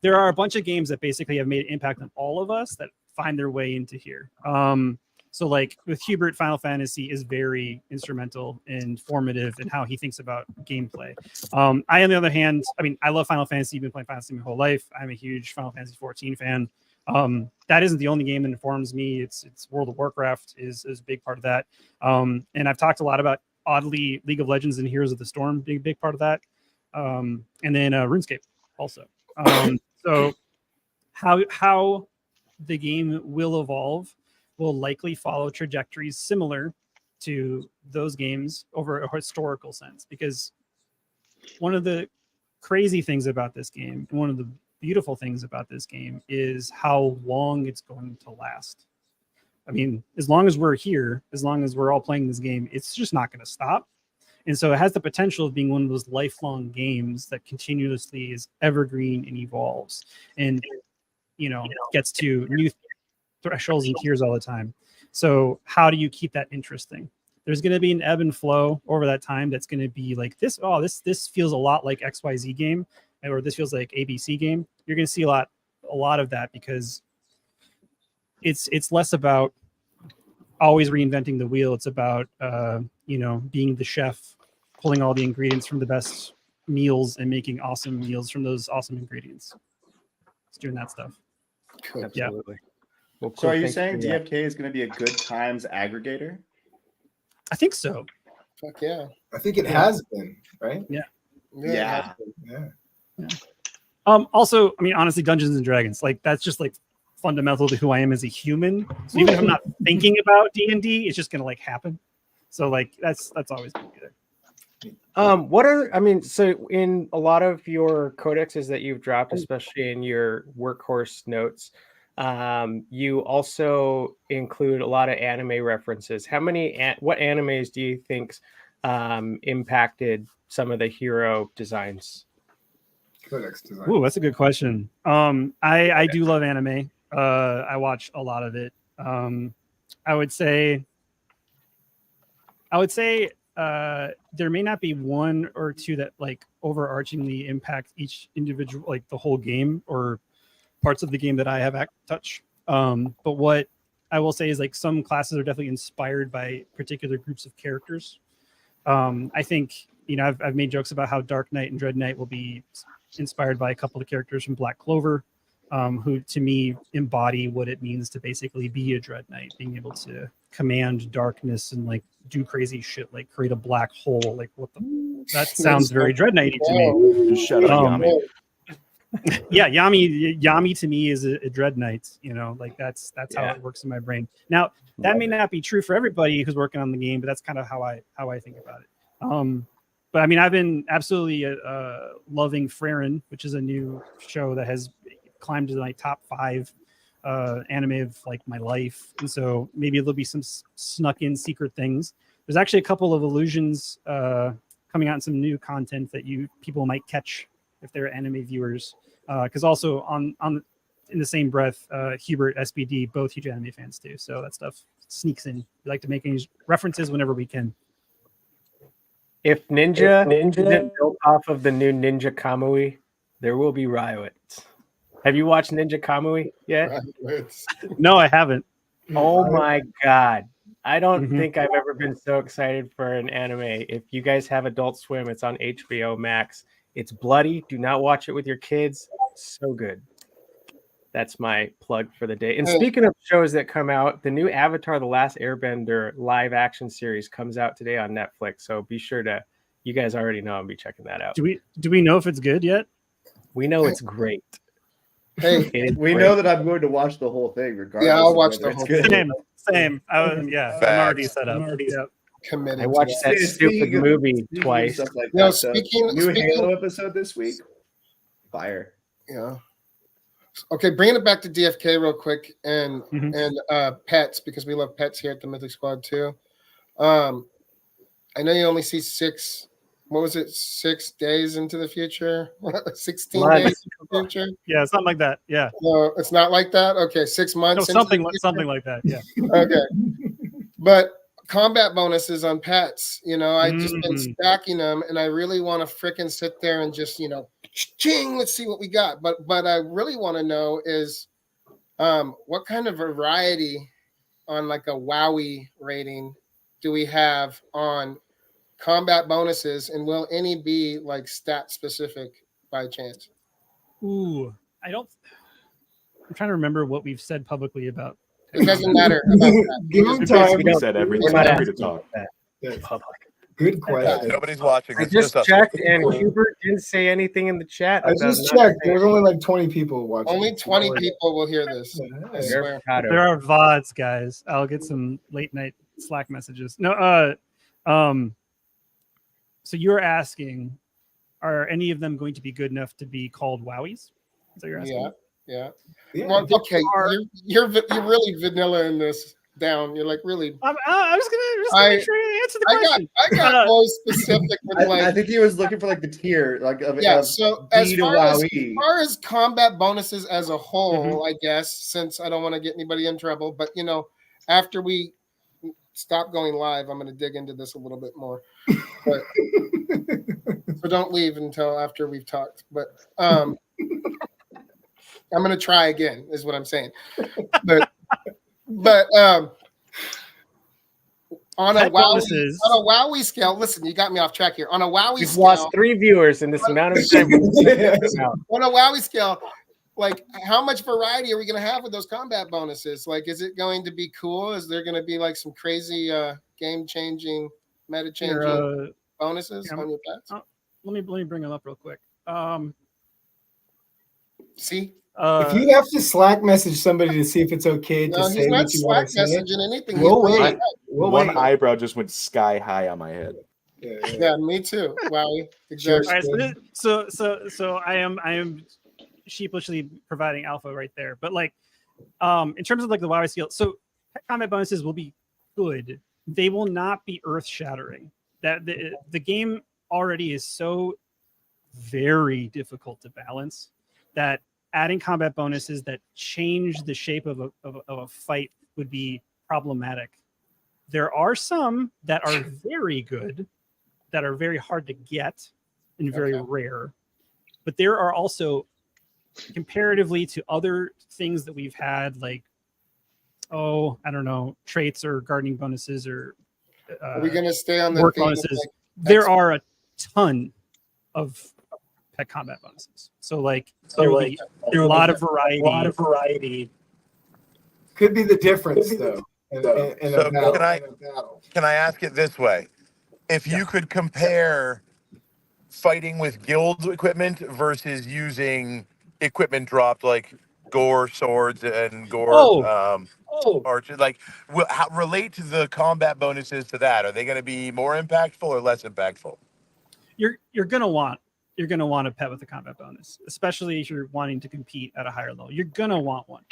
There are a bunch of games that basically have made an impact on all of us that find their way into here. So like with Hubert, Final Fantasy is very instrumental and formative in how he thinks about gameplay. I, on the other hand, I love Final Fantasy. I've been playing Final Fantasy my whole life. I'm a huge Final Fantasy 14 fan. That isn't the only game that informs me. It's World of Warcraft is a big part of that. And I've talked a lot about, oddly, League of Legends and Heroes of the Storm being a big part of that. And then RuneScape also. So how the game will evolve will likely follow trajectories similar to those games over a historical sense, because one of the crazy things about this game, and one of the beautiful things about this game, is how long it's going to last. As long as we're here, as long as we're all playing this game, it's just not going to stop. And so it has the potential of being one of those lifelong games that continuously is evergreen and evolves and, gets to new thresholds and tiers all the time. So how do you keep that interesting? There's going to be an ebb and flow over that time. That's going to be like this. Oh, this feels a lot like XYZ game, or this feels like ABC game. You're going to see a lot of that, because it's less about always reinventing the wheel. It's about being the chef, pulling all the ingredients from the best meals and making awesome meals from those awesome ingredients. It's doing that stuff. Cool. Absolutely. Well, cool. So are you saying DFK is going to be a good times aggregator? I think so. Fuck yeah. I think it has been, right? Yeah. Yeah. Also, honestly, Dungeons and Dragons, like, that's just like fundamental to who I am as a human. So even if I'm not thinking about D&D, it's just gonna like happen. So like that's always gonna be there. So in a lot of your codexes that you've dropped, especially in your Workhorse notes, you also include a lot of anime references. What animes do you think impacted some of the hero designs? Codex design. Ooh, that's a good question. I do love anime. I watch a lot of it. I would say there may not be one or two that like overarchingly impact each individual, like the whole game or parts of the game that I have touch. But what I will say is like some classes are definitely inspired by particular groups of characters. I think, I've made jokes about how Dark Knight and Dread Knight will be inspired by a couple of characters from Black Clover, who to me embody what it means to basically be a Dread Knight, being able to command darkness and like do crazy shit, like create a black hole. Like that sounds very Dread Knighty to me. Just shout out Yami. Yeah, Yami to me is a Dread Knight. Like that's how it works in my brain. Now that may not be true for everybody who's working on the game, but that's kind of how I think about it. But I've been absolutely loving Freyrin, which is a new show that has climbed to like top 5 anime of like my life, and so maybe there'll be some snuck in secret things. There's actually a couple of illusions coming out in some new content that people might catch if they're anime viewers. Because also in the same breath, Hubert, SPD, both huge anime fans too. So that stuff sneaks in. We like to make any references whenever we can. If Ninja isn't built off of the new Ninja Kamui, there will be riots. Have you watched Ninja Kamui yet? No, I haven't. Oh my God. I don't think I've ever been so excited for an anime. If you guys have Adult Swim, it's on HBO Max. It's bloody. Do not watch it with your kids. So good. That's my plug for the day. And speaking of shows that come out, the new Avatar: The Last Airbender live action series comes out today on Netflix. So be sure you guys already know, and be checking that out. Do we know if it's good yet? We know it's great. Hey, we know that I'm going to watch the whole thing regardless. Yeah, I'll watch the whole thing. Same. I'm already set up. Committed. I watched that stupid movie twice. Like no, speaking Halo episode this week. Fire. Yeah. Okay, bringing it back to DFK real quick and pets, because we love pets here at the Mythic Squad too. I know you only see 6. What was it? 6 days into the future? 16 Months. days into the future? Yeah, something like that. Yeah. No, it's not like that. Okay, 6 months. No, into something the like future? something like that. Yeah. Okay, but combat bonuses on pets. I just been stacking them, and I really want to fricking sit there and just ching. Let's see what we got. But I really want to know is what kind of variety on like a Wowie rating do we have on combat bonuses, and will any be like stat specific by chance? Ooh, I'm trying to remember what we've said publicly about. It doesn't matter about that. Give him time. We said everything. We're Free to talk. Public. Good question. Nobody's watching. I It's just us. checked, and Hubert didn't say anything in the chat. I about just not checked. saying- There's only like 20 people watching. Only 20 people will hear this. I You're swear. proud of There it. are VODs, guys. I'll get some late night Slack messages. No, so you're asking, are any of them going to be good enough to be called Wowies? Is that what you're asking? Yeah. Yeah. Well, okay, you're really vanilla in this down. You're like really. I was gonna make sure you answer the question. I got more specific with I think he was looking for like the tier, like of So D as to far as combat bonuses as a whole, Mm-hmm. I guess, since I don't want to get anybody in trouble, but after we stop going live, I'm going to dig into this a little bit more. But, so don't leave until after we've talked. But I'm going to try again, is what I'm saying. But on a Wowie scale, listen, you got me off track here. On a Wowie We've scale, lost 3 viewers in this amount of time. on a Wowie scale, like how much variety are we going to have with those combat bonuses? Like, is it going to be cool? Is there going to be like some crazy game-changing, meta-changing bonuses on your pets? Let me bring them up real quick. See? If you have to Slack message somebody to see if it's okay to say what you want to say, messaging anything. We'll wait. One eyebrow just went sky high on my head. Yeah, me too. Wowie. Exactly. All right, so I am sheepishly providing alpha right there. But like in terms of like the Wowie skill, so pet combat bonuses will be good. They will not be earth shattering. That the game already is so very difficult to balance that adding combat bonuses that change the shape of a fight would be problematic. There are some that are very good, that are very hard to get and very rare. But there are also, comparatively to other things that we've had, like, I don't know, traits or gardening bonuses or are we going to stay on the work theme of, bonuses? like, There are a ton of pet combat bonuses. So like there will be a lot of variety. Could be the difference though. Can I ask it this way? If you could compare fighting with guild equipment versus using equipment dropped like gore swords and gore archers, like relate to the combat bonuses to that. Are they going to be more impactful or less impactful? You're gonna want a pet with a combat bonus, especially if you're wanting to compete at a higher level. You're gonna want one.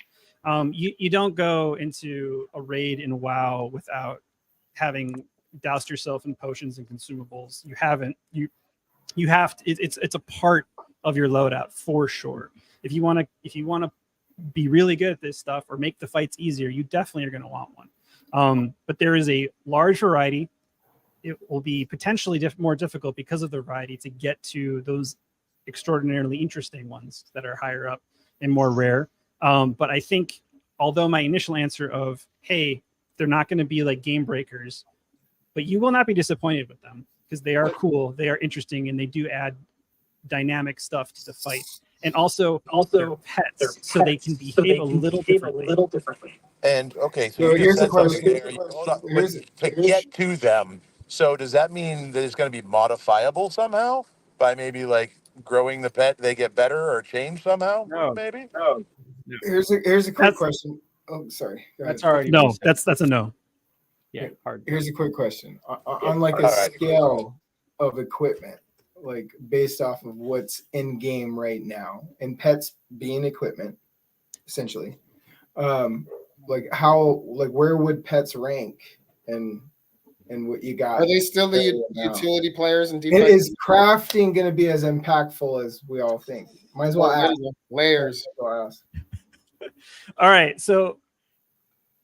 You don't go into a raid in WoW without having doused yourself in potions and consumables. You haven't. You have to. It's a part of your loadout for sure. If you want to be really good at this stuff or make the fights easier, you definitely are going to want one. But there is a large variety. It will be potentially more difficult because of the variety to get to those extraordinarily interesting ones that are higher up and more rare. But I think, although my initial answer of, hey, they're not going to be like game breakers, but you will not be disappointed with them because they are cool, they are interesting, and they do add dynamic stuff to the fight. And also they're pets, so they can behave a little differently. And okay, so So here's the question. To get to them, so does that mean that it's going to be modifiable somehow by maybe like growing the pet, they get better or change somehow? No, maybe. No. Here's a quick question. Oh, sorry. That's already no. That's a no. Yeah, hard. Here's a quick question. On like a scale of equipment, like based off of what's in game right now, and pets being equipment, essentially, like how, like where would pets rank in and what you got. Are they still the utility players and defense? Is crafting going to be as impactful as we all think? Might as well ask. Layers. All right, so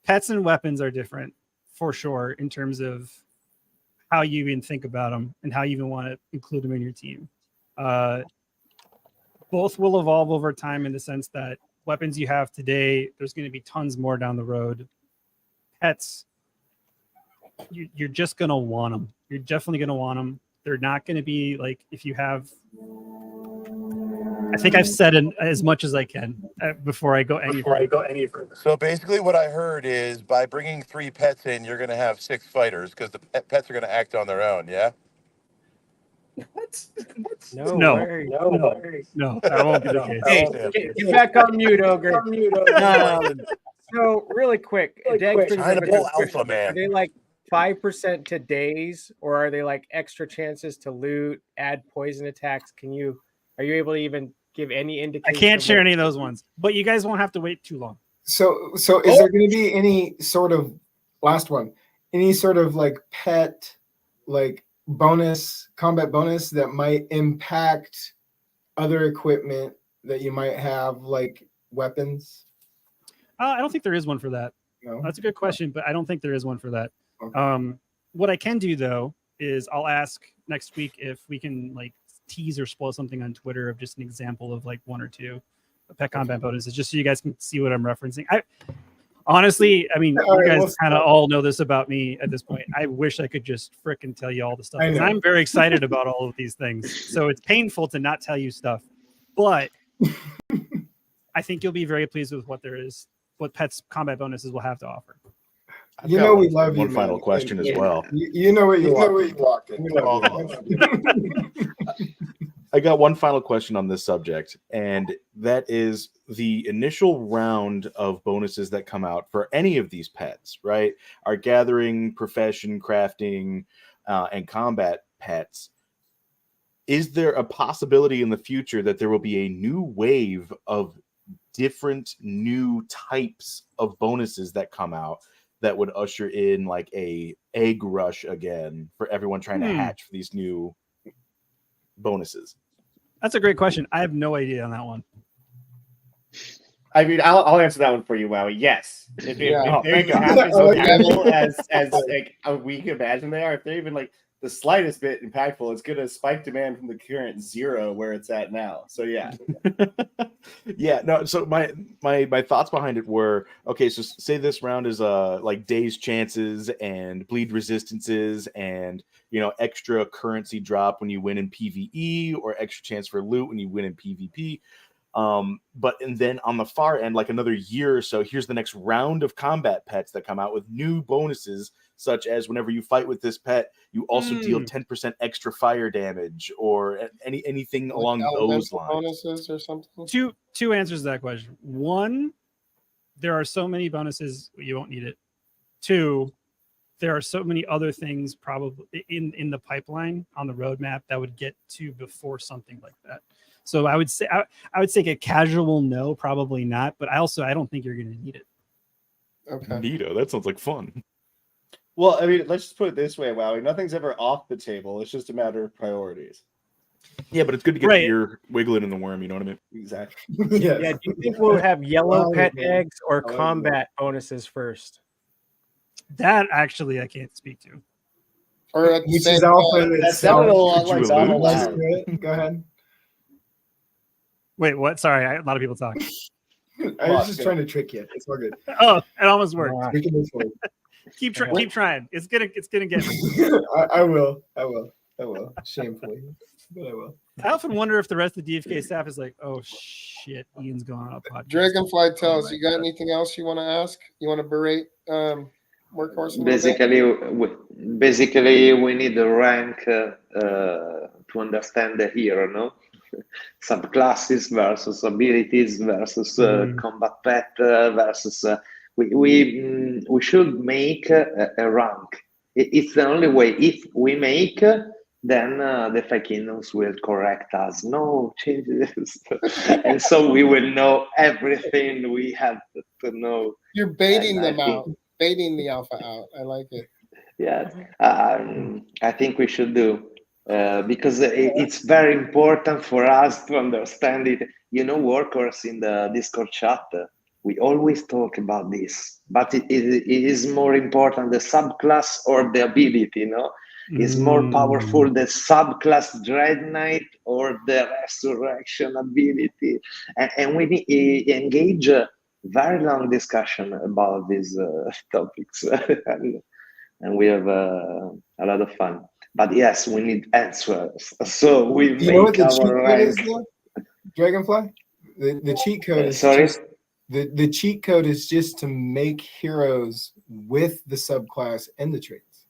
pets and weapons are different for sure in terms of how you even think about them and how you even want to include them in your team. Both will evolve over time in the sense that weapons you have today, there's going to be tons more down the road. Pets, you're just going to want them. You're definitely going to want them. They're not going to be like if you have. I think I've said as much as I can before I go any further. So basically, what I heard is by bringing 3 pets in, you're going to have 6 fighters because the pets are going to act on their own. Yeah. What? No, that won't be the case. Hey, get back on mute, Ogre. So really quick, Alpha Man. Are they like 5% to days, or are they like extra chances to loot, add poison attacks? Are you able to even give any indication? I can't share any of those ones, but you guys won't have to wait too long. So is there going to be any sort of last one? Any sort of like pet, like combat bonus that might impact other equipment that you might have, like weapons? I don't think there is one for that. No? That's a good question, but I don't think there is one for that. Okay. What I can do though is I'll ask next week if we can like tease or spoil something on Twitter of just an example of like 1 or 2 pet combat bonuses, just so you guys can see what I'm referencing. Honestly, I mean, you guys kind of all know this about me at this point. I wish I could just frickin' tell you all the stuff. I'm very excited about all of these things. So it's painful to not tell you stuff. But I think you'll be very pleased with what pets combat bonuses will have to offer. We love you. One final question as well. You know what you walked in. I got one final question on this subject, and that is the initial round of bonuses that come out for any of these pets, right? Our gathering, profession, crafting, and combat pets. Is there a possibility in the future that there will be a new wave of different new types of bonuses that come out that would usher in like a egg rush again for everyone trying to hatch for these new bonuses? That's a great question. I have no idea on that one. I mean, I'll answer that one for you, Wowie. Yes. If they're as like we can imagine they are, if they're even like the slightest bit impactful, it's gonna spike demand from the current 0 where it's at now. So yeah. Yeah, no, so my thoughts behind it were, okay, so say this round is like days chances and bleed resistances and extra currency drop when you win in PvE or extra chance for loot when you win in PvP. And then on the far end, like another year or so, here's the next round of combat pets that come out with new bonuses, such as whenever you fight with this pet, you also deal 10% extra fire damage or anything like along those lines. Bonuses or something. Two answers to that question. One, there are so many bonuses you won't need it. 2, there are so many other things probably in the pipeline on the roadmap that would get to before something like that. So I would say a casual no, probably not. But I don't think you're going to need it. Okay. Neato. That sounds like fun. Well, I mean, let's just put it this way, Wowie. Nothing's ever off the table. It's just a matter of priorities. Yeah, but it's good to get your wiggling in the worm. You know what I mean? Exactly. Yes. Yeah. Do you think we'll have yellow pet eggs or combat bonuses first? That actually I can't speak to. Or at the same time, that sounded a lot like Go ahead. Wait, what? Sorry, a lot of people talk. I was just trying to trick you. It's all good. Oh, it almost worked. We can move forward. Keep trying. It's gonna get me. I will. Shamefully, but I will. I often wonder if the rest of the DFK staff is like, "Oh shit, Ian's going on a podcast." Dragonfly tells you got anything else you want to ask? You want to berate Workhorse? Basically, we need a rank to understand the hero, no? Subclasses versus abilities versus combat pet versus. We should make a rank. It's the only way. If we make, then the fake kingdoms will correct us. No changes, and so we will know everything we have to know. You're baiting them out, baiting the alpha out. I like it. Yeah, I think we should do because it's very important for us to understand it. You know, Workhorse in the Discord chat, we always talk about this, but it is more important the subclass or the ability. You know, is more powerful the subclass Dread Knight or the Resurrection ability, and we engage a very long discussion about these topics. And we have a lot of fun. But yes, we need answers. So we You know what make the cheat our code is, rank. though? Dragonfly? The cheat code is Sorry? just the cheat code is just to make heroes with the subclass and the traits.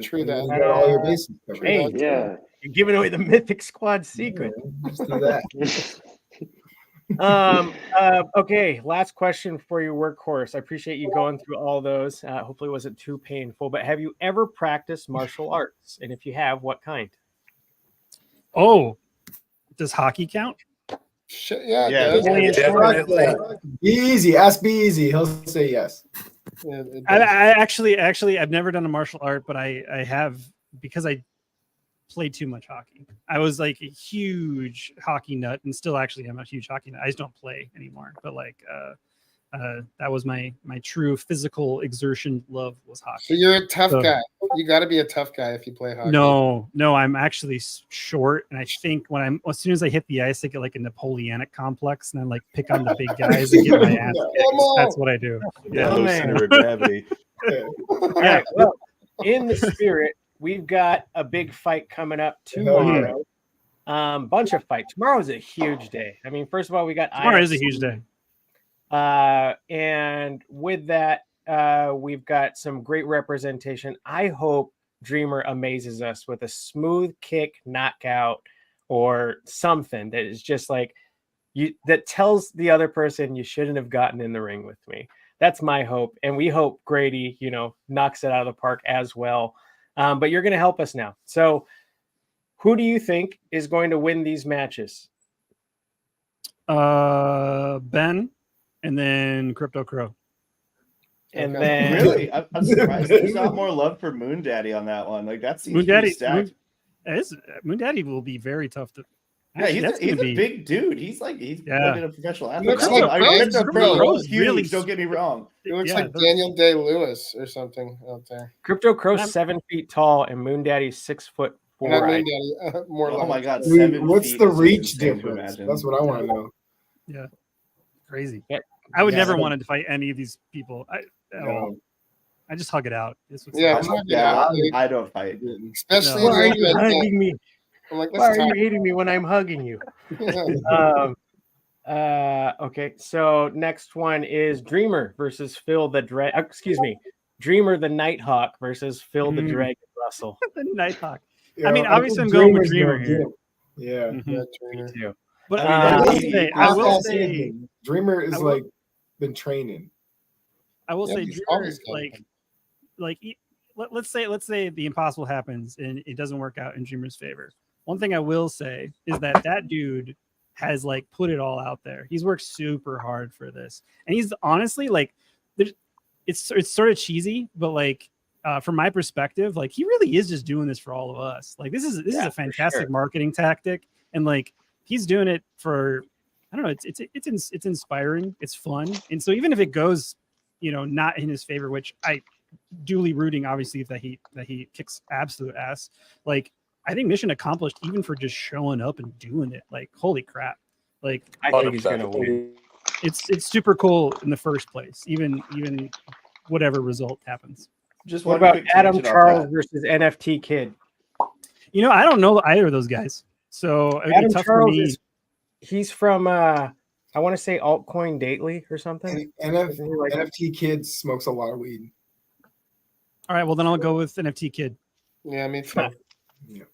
True that. You got all your bases covered. Hey, Yeah. you're giving away the Mythic Squad secret. Just do that. Okay, last question for your Workhorse. I appreciate you going through all those. Hopefully it wasn't too painful, but have you ever practiced martial arts? And if you have, what kind? Oh, does hockey count? Yeah, definitely. Be easy. Ask Be Easy. He'll say yes. Yeah, I actually I've never done a martial art, but I have, because I played too much hockey. I was like a huge hockey nut, and still actually am a huge hockey nut. I just don't play anymore. But like that was my true physical exertion love was hockey. So you're a tough guy. You got to be a tough guy if you play hockey. No, I'm actually short, and I think as soon as I hit the ice, I get like a Napoleonic complex, and I like pick on the big guys and get my ass kicked. That's what I do. Yeah, low center of gravity. Yeah, well, in the spirit, we've got a big fight coming up tomorrow. Bunch of fights. Tomorrow is a huge day. I mean, first of all, we got tomorrow is a huge day. And with that, we've got some great representation. I hope Dreamer amazes us with a smooth kick knockout or something that is just like that tells the other person you shouldn't have gotten in the ring with me. That's my hope. And we hope Grady, knocks it out of the park as well. But you're going to help us now. So who do you think is going to win these matches? Ben, and then Crypto Crow. And then really, I'm surprised there's not more love for Moon Daddy on that one. Like that seems pretty stacked. Moon Daddy will be very tough to. Yeah, he's a big dude. He's like a professional athlete. Looks like Crow's huge. Really, don't get me wrong. He looks like Daniel Day-Lewis or something out there. Crypto Crow's 7 feet tall, and Moon Daddy's 6'4". Oh my God! What's the reach difference? That's what I want to know. Yeah, crazy. Yeah. I would never want to fight any of these people. I just hug it out. I don't fight. Especially why are you hugging me? I'm like, why are you hating me when I'm hugging you? Okay, so next one is Dreamer versus Phil the Dreamer the Nighthawk versus Phil the Dragon Russell. The Nighthawk. I mean, obviously, I'm going with Dreamer here. Yeah, me too. But I will say, Dreamer is been training. I will say, Dreamer, let's say the impossible happens and it doesn't work out in Dreamer's favor. One thing I will say is that dude has put it all out there. He's worked super hard for this, and he's honestly it's sort of cheesy, but from my perspective, he really is just doing this for all of us. This is a fantastic marketing tactic, and he's doing it for, I don't know, it's inspiring, it's fun, and so even if it goes, not in his favor, which I duly rooting, obviously, that he kicks absolute ass, I think mission accomplished even for just showing up and doing it. Holy crap! I think he's gonna win. It's super cool in the first place, even whatever result happens. Just what about Adam Charles versus NFT Kid? I don't know either of those guys, so it'd be tough for me. He's from I want to say Altcoin Dately or something. NFT Kid smokes a lot of weed. All right, well then I'll go with NFT Kid. Yeah, me too. Yeah.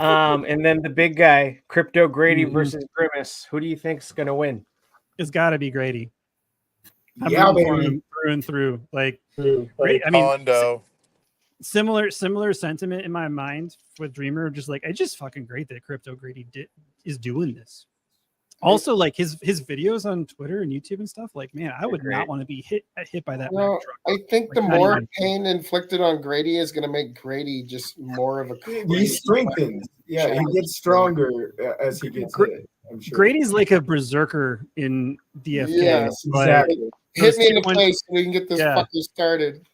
And then the big guy, Crypto Grady versus Grimace. Who do you think's gonna win? It's got to be Grady. I'm baby. Through and through. Grady, I mean, similar sentiment in my mind with Dreamer. Just it's just fucking great that Crypto Grady is doing this. Also, like his videos on Twitter and YouTube and stuff, like, man, I would not want to be hit by that. Well, I think like, the more pain inflicted on Grady is going to make Grady just more of a. He strengthens. Yeah, he gets stronger as he gets hit. I'm sure. Grady's like a berserker in DFK. Yes, exactly. Hit me in the face so we can get this fucker started.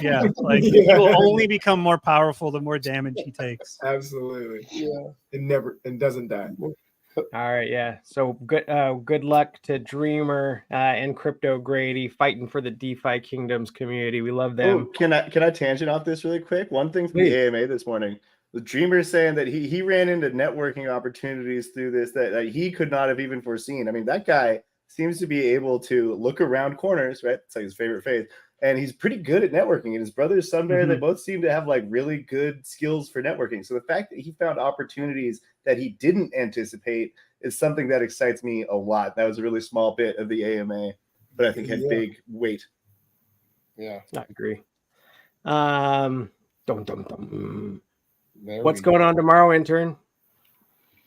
Yeah, like he will only become more powerful the more damage he takes. Absolutely. Yeah. And doesn't die. All right, yeah. So good luck to Dreamer and Crypto Grady fighting for the DeFi Kingdoms community. We love them. Oh, can I tangent off this really quick? One thing from the AMA this morning, the Dreamer saying that he ran into networking opportunities through this that he could not have even foreseen. I mean, that guy seems to be able to look around corners, right? It's like his favorite phase. And he's pretty good at networking. And his brother Sunbear, they both seem to have like really good skills for networking. So the fact that he found opportunities that he didn't anticipate is something that excites me a lot. That was a really small bit of the AMA, but I think had big weight. Yeah, I agree. What's going on tomorrow, intern?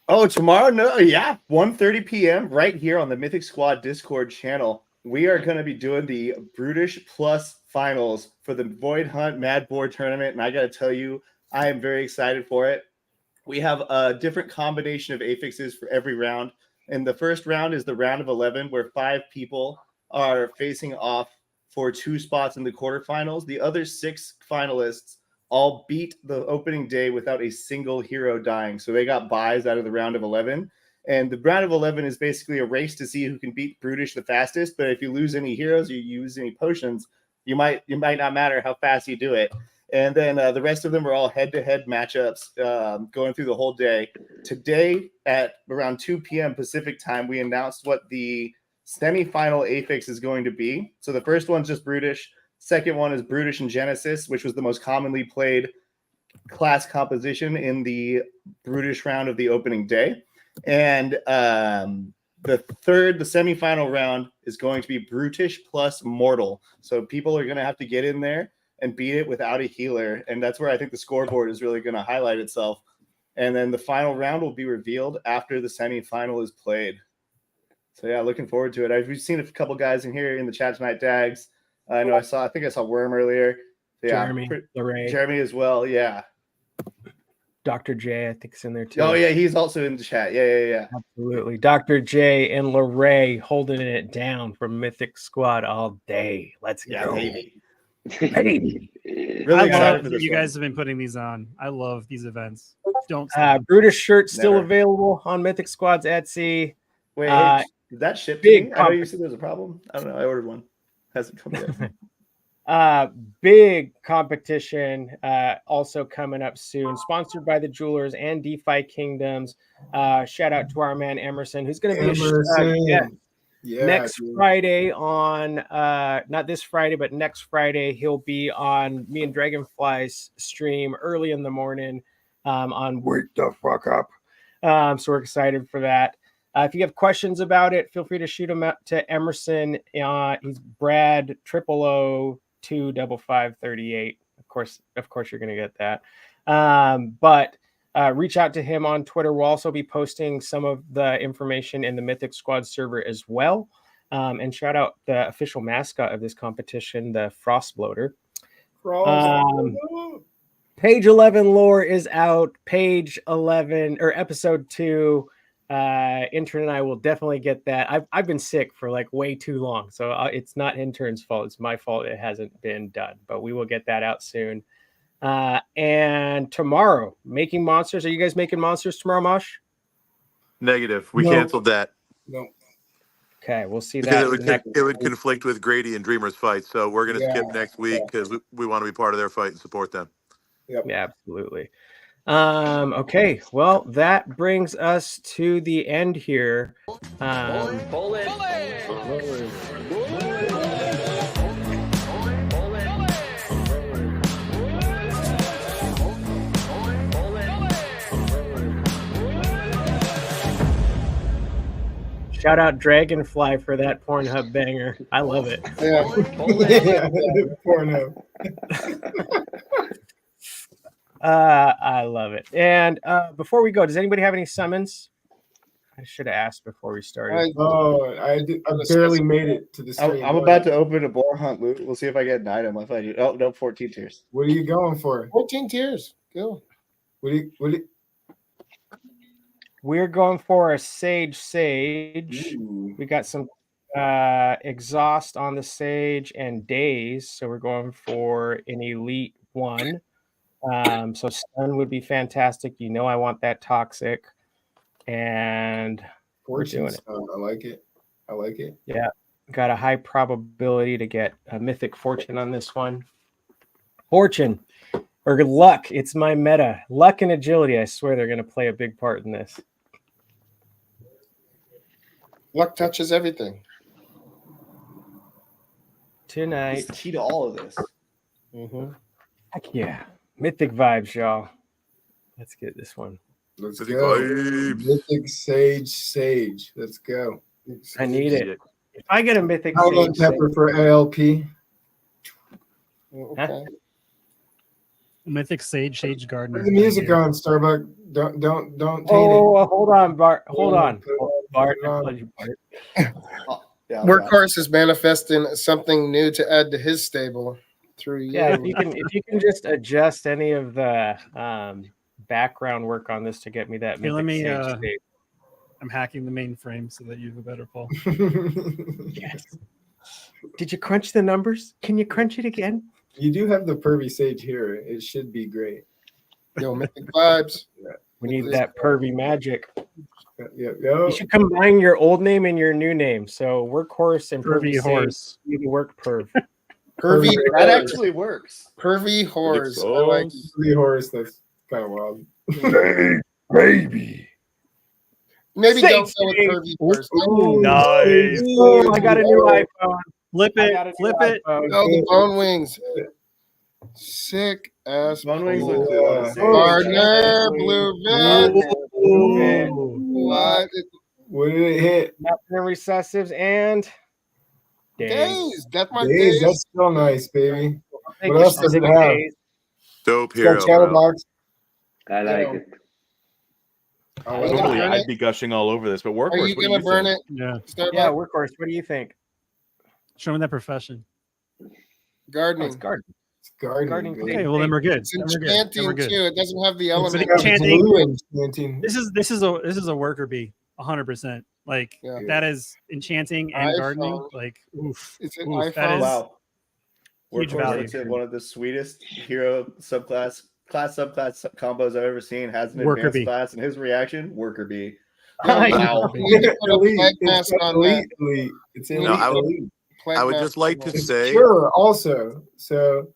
Oh, tomorrow? No, yeah, 1:30 p.m. right here on the Mythic Squad Discord channel. We are going to be doing the Brutish Plus finals for the Void Hunt Mad Board tournament, and I got to tell you, I am very excited for it. We have a different combination of affixes for every round, and the first round is the round of 11, where 5 people are facing off for 2 spots in the quarterfinals. The other 6 finalists all beat the opening day without a single hero dying, so they got buys out of the round of 11. And the round of 11 is basically a race to see who can beat Brutish the fastest. But if you lose any heroes, or you use any potions, you might not matter how fast you do it. And then the rest of them are all head-to-head matchups going through the whole day. Today at around 2 p.m. Pacific time, we announced what the semifinal affix is going to be. So the first one's just Brutish. Second one is Brutish and Genesis, which was the most commonly played class composition in the Brutish round of the opening day. And the semifinal round is going to be Brutish plus Mortal. So people are going to have to get in there and beat it without a healer. And that's where I think the scoreboard is really going to highlight itself. And then the final round will be revealed after the semifinal is played. So yeah, looking forward to it. We've seen a couple guys in here in the chat tonight, Dags. I think I saw Worm earlier. Yeah, Jeremy as well. Yeah. Dr. J, I think, is in there too. Oh, yeah, he's also in the chat. Yeah. Absolutely. Dr. J and Lorray holding it down from Mythic Squad all day. Let's go. Baby. Really I love that you guys have been putting these on. I love these events. Don't Brutish shirt still available on Mythic Squad's Etsy. Wait, did that ship to me? I know you said there's a problem. I don't know. I ordered one. Hasn't come yet. Big competition also coming up soon, sponsored by the Jewelers and DeFi Kingdoms. Shout out to our man Emerson, who's going to be next Friday on not this Friday, but next Friday he'll be on me and Dragonfly's stream early in the morning on Wake the Fuck Up. So we're excited for that. If you have questions about it, feel free to shoot them out to Emerson. He's Brad 000-25538. Of course, you're going to get that. But reach out to him on Twitter. We'll also be posting some of the information in the Mythic Squad server as well. And shout out the official mascot of this competition, the Frost Bloater. Page 11 lore is out. Page 11 or episode 2. Intern and I will definitely get that. I've been sick for like way too long, so it's not intern's fault. It's my fault it hasn't been done, but we will get that out soon. And tomorrow, making monsters. Are you guys making monsters tomorrow, Mosh? Negative. We canceled that. No. Okay, we'll see because that. It would conflict with Grady and Dreamer's fight, so we're going to skip next week because we want to be part of their fight and support them. Yep. Yeah, absolutely. Okay, well, that brings us to the end here. Shout out Dragonfly for that Pornhub banger. I love it. Yeah. Pornhub. I love it. And before we go, does anybody have any summons? I should have asked before we started. I barely made it to the stream. I'm about to open a boar hunt loot. We'll see if I get an item. If I do, oh no, 14 tiers. What are you going for? 14 tiers. Go. What do you? We're going for a sage. Ooh. We got some exhaust on the sage and daze, so we're going for an elite 1. So stun would be fantastic. You know I want that toxic, and we're doing it. I like it. I like it. Yeah, got a high probability to get a mythic fortune on this one. Fortune or luck. It's my meta. Luck and agility. I swear they're going to play a big part in this. Luck touches everything. Tonight. It's the key to all of this. Mm-hmm. Heck yeah. Mythic vibes, y'all. Let's get this one. Let's Mythic go. vibes. Mythic sage. Let's go. I need it. If I get a mythic Howland sage, pepper for ALP. Okay. Mythic Sage Gardener. Put the music on, Starbuck. Don't taint Oh, hold on, Bart. Hold on. Bart. Workhorse is manifesting something new to add to his stable through you. Yeah, if you can just adjust any of the background work on this to get me that Here, mythic let me. sage state. I'm hacking the mainframe so that you have a better pull. it. Yes. Did you crunch the numbers? Can you crunch it again? You do have the pervy sage here. It should be great. Yo, mythic vibes. We need that pervy magic. Yo. You should combine your old name and your new name. So Workhorse and Pervy Pervy horse. Sage, you work perv. Pervy That horse. actually works. Pervy horse. I like it. Pervy horse. That's kind of wild. Hey, baby. Maybe Sage don't go with sage. pervy horse. Nice. Oh, I got a new iPhone. Flip I got a it. new Flip it. iPhone. Oh, the bone wings. Sick ass. Bone wings pull. look good on the stage. Gardner, blue vet. Ooh. What? What did it hit? Nothing recessives and Days. That's my Days. days. That's still nice, baby. Thank What you, else does it Mythic have? Days. Dope It's got hero, channel bro. box. I like it. Are you Normally, gonna burn I'd it? be gushing all over this, but Workhorse, Are you what do gonna burn think? it? Yeah. Starbuck? Yeah, Workhorse. What do you think? Show me that profession. Oh, Gardening. it's garden. It's gardening. Gardening. baby. Okay, well then we're good. It's Then we're good. Then enchanting we're good. too. It doesn't have the It's element. an enchanting. Blue enchanting. This is a worker bee, 100%. Like Yeah. that is enchanting and gardening. iPhone. Like oof. It's an Oof, that iPhone. is Wow. huge Workhorse value. looks at one of the sweetest hero subclass combos I've ever seen. Has an Worker advanced bee. class, and his reaction, worker bee. Wow. Elite. You need to put a Elite. plague It's mask on that. elite. Elite. It's You elite. No, need to I would- put a elite. plague I would mask just like on to that. say, Sure. Also, so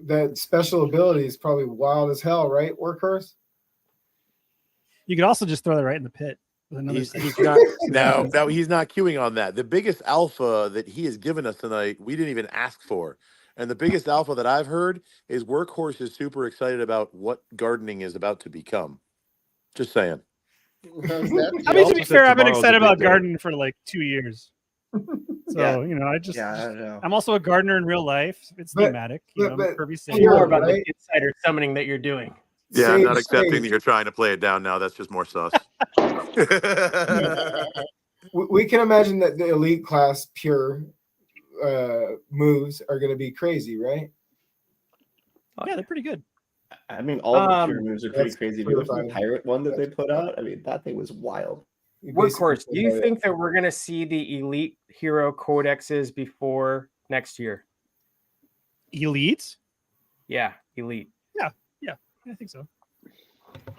that special ability is probably wild as hell, right? Workhorse. You could also just throw that right in the pit with another he's sage. not now he's not queuing on that. The biggest alpha that he has given us tonight, we didn't even ask for. And the biggest alpha that I've heard is Workhorse is super excited about what gardening is about to become. Just saying. How's that? I mean, to also be said fair, I've been tomorrow's a excited big about day. gardening for like 2 years. So, Yeah. I just, Yeah, I don't know. I'm also a gardener in real life. It's But- thematic. but- I'm but- Kirby Tell Sage. me more Sure, about right? the insider summoning that you're doing. Yeah, I'm not Sage, accepting sage. that you're trying to play it down now. That's just more sus. We can imagine that the elite class pure moves are going to be crazy, right? Yeah, they're pretty good. I mean, all the pure Um, moves are pretty that's crazy. If you look at the pretty pirate one that they put out, I mean, that thing was wild. You Workhorse, basically do you said think that we're going to see the elite hero codexes before next year? Elite? Yeah, elite. I think so.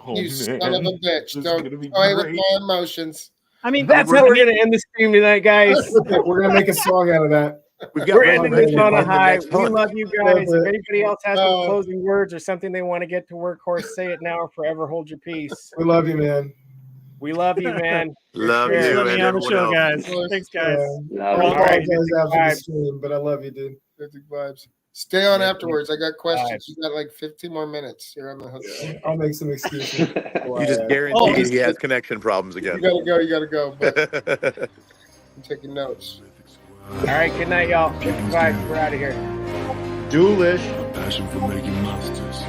Oh, You son of a bitch. This is Don't gonna be toy with great. my emotions. I mean, That's how we're going to end the stream tonight, guys. We're going to make a song out of that. We've got We're Red ending Red this on a on the high. next We hunt. love you guys. Yeah, If but- anybody else has some closing words or something they want to get to Workhorse, say it now or forever hold your peace. We love you, man. We love you, man. Love Thanks you for and letting me on the everyone show, else. guys. Thanks, guys. I'll All right, apologize after the vibes. stream, but I love you, dude. Mythic vibes. Stay on Mythic afterwards. I got questions. vibes. You got like 15 more minutes. You're on the hook. I'll make some excuses. You just guaranteed he has connection problems You again. gotta go. You gotta go. But I'm taking notes. All right, good night, y'all. Mythic vibes. We're out of here. Duelish. Passion for making monsters.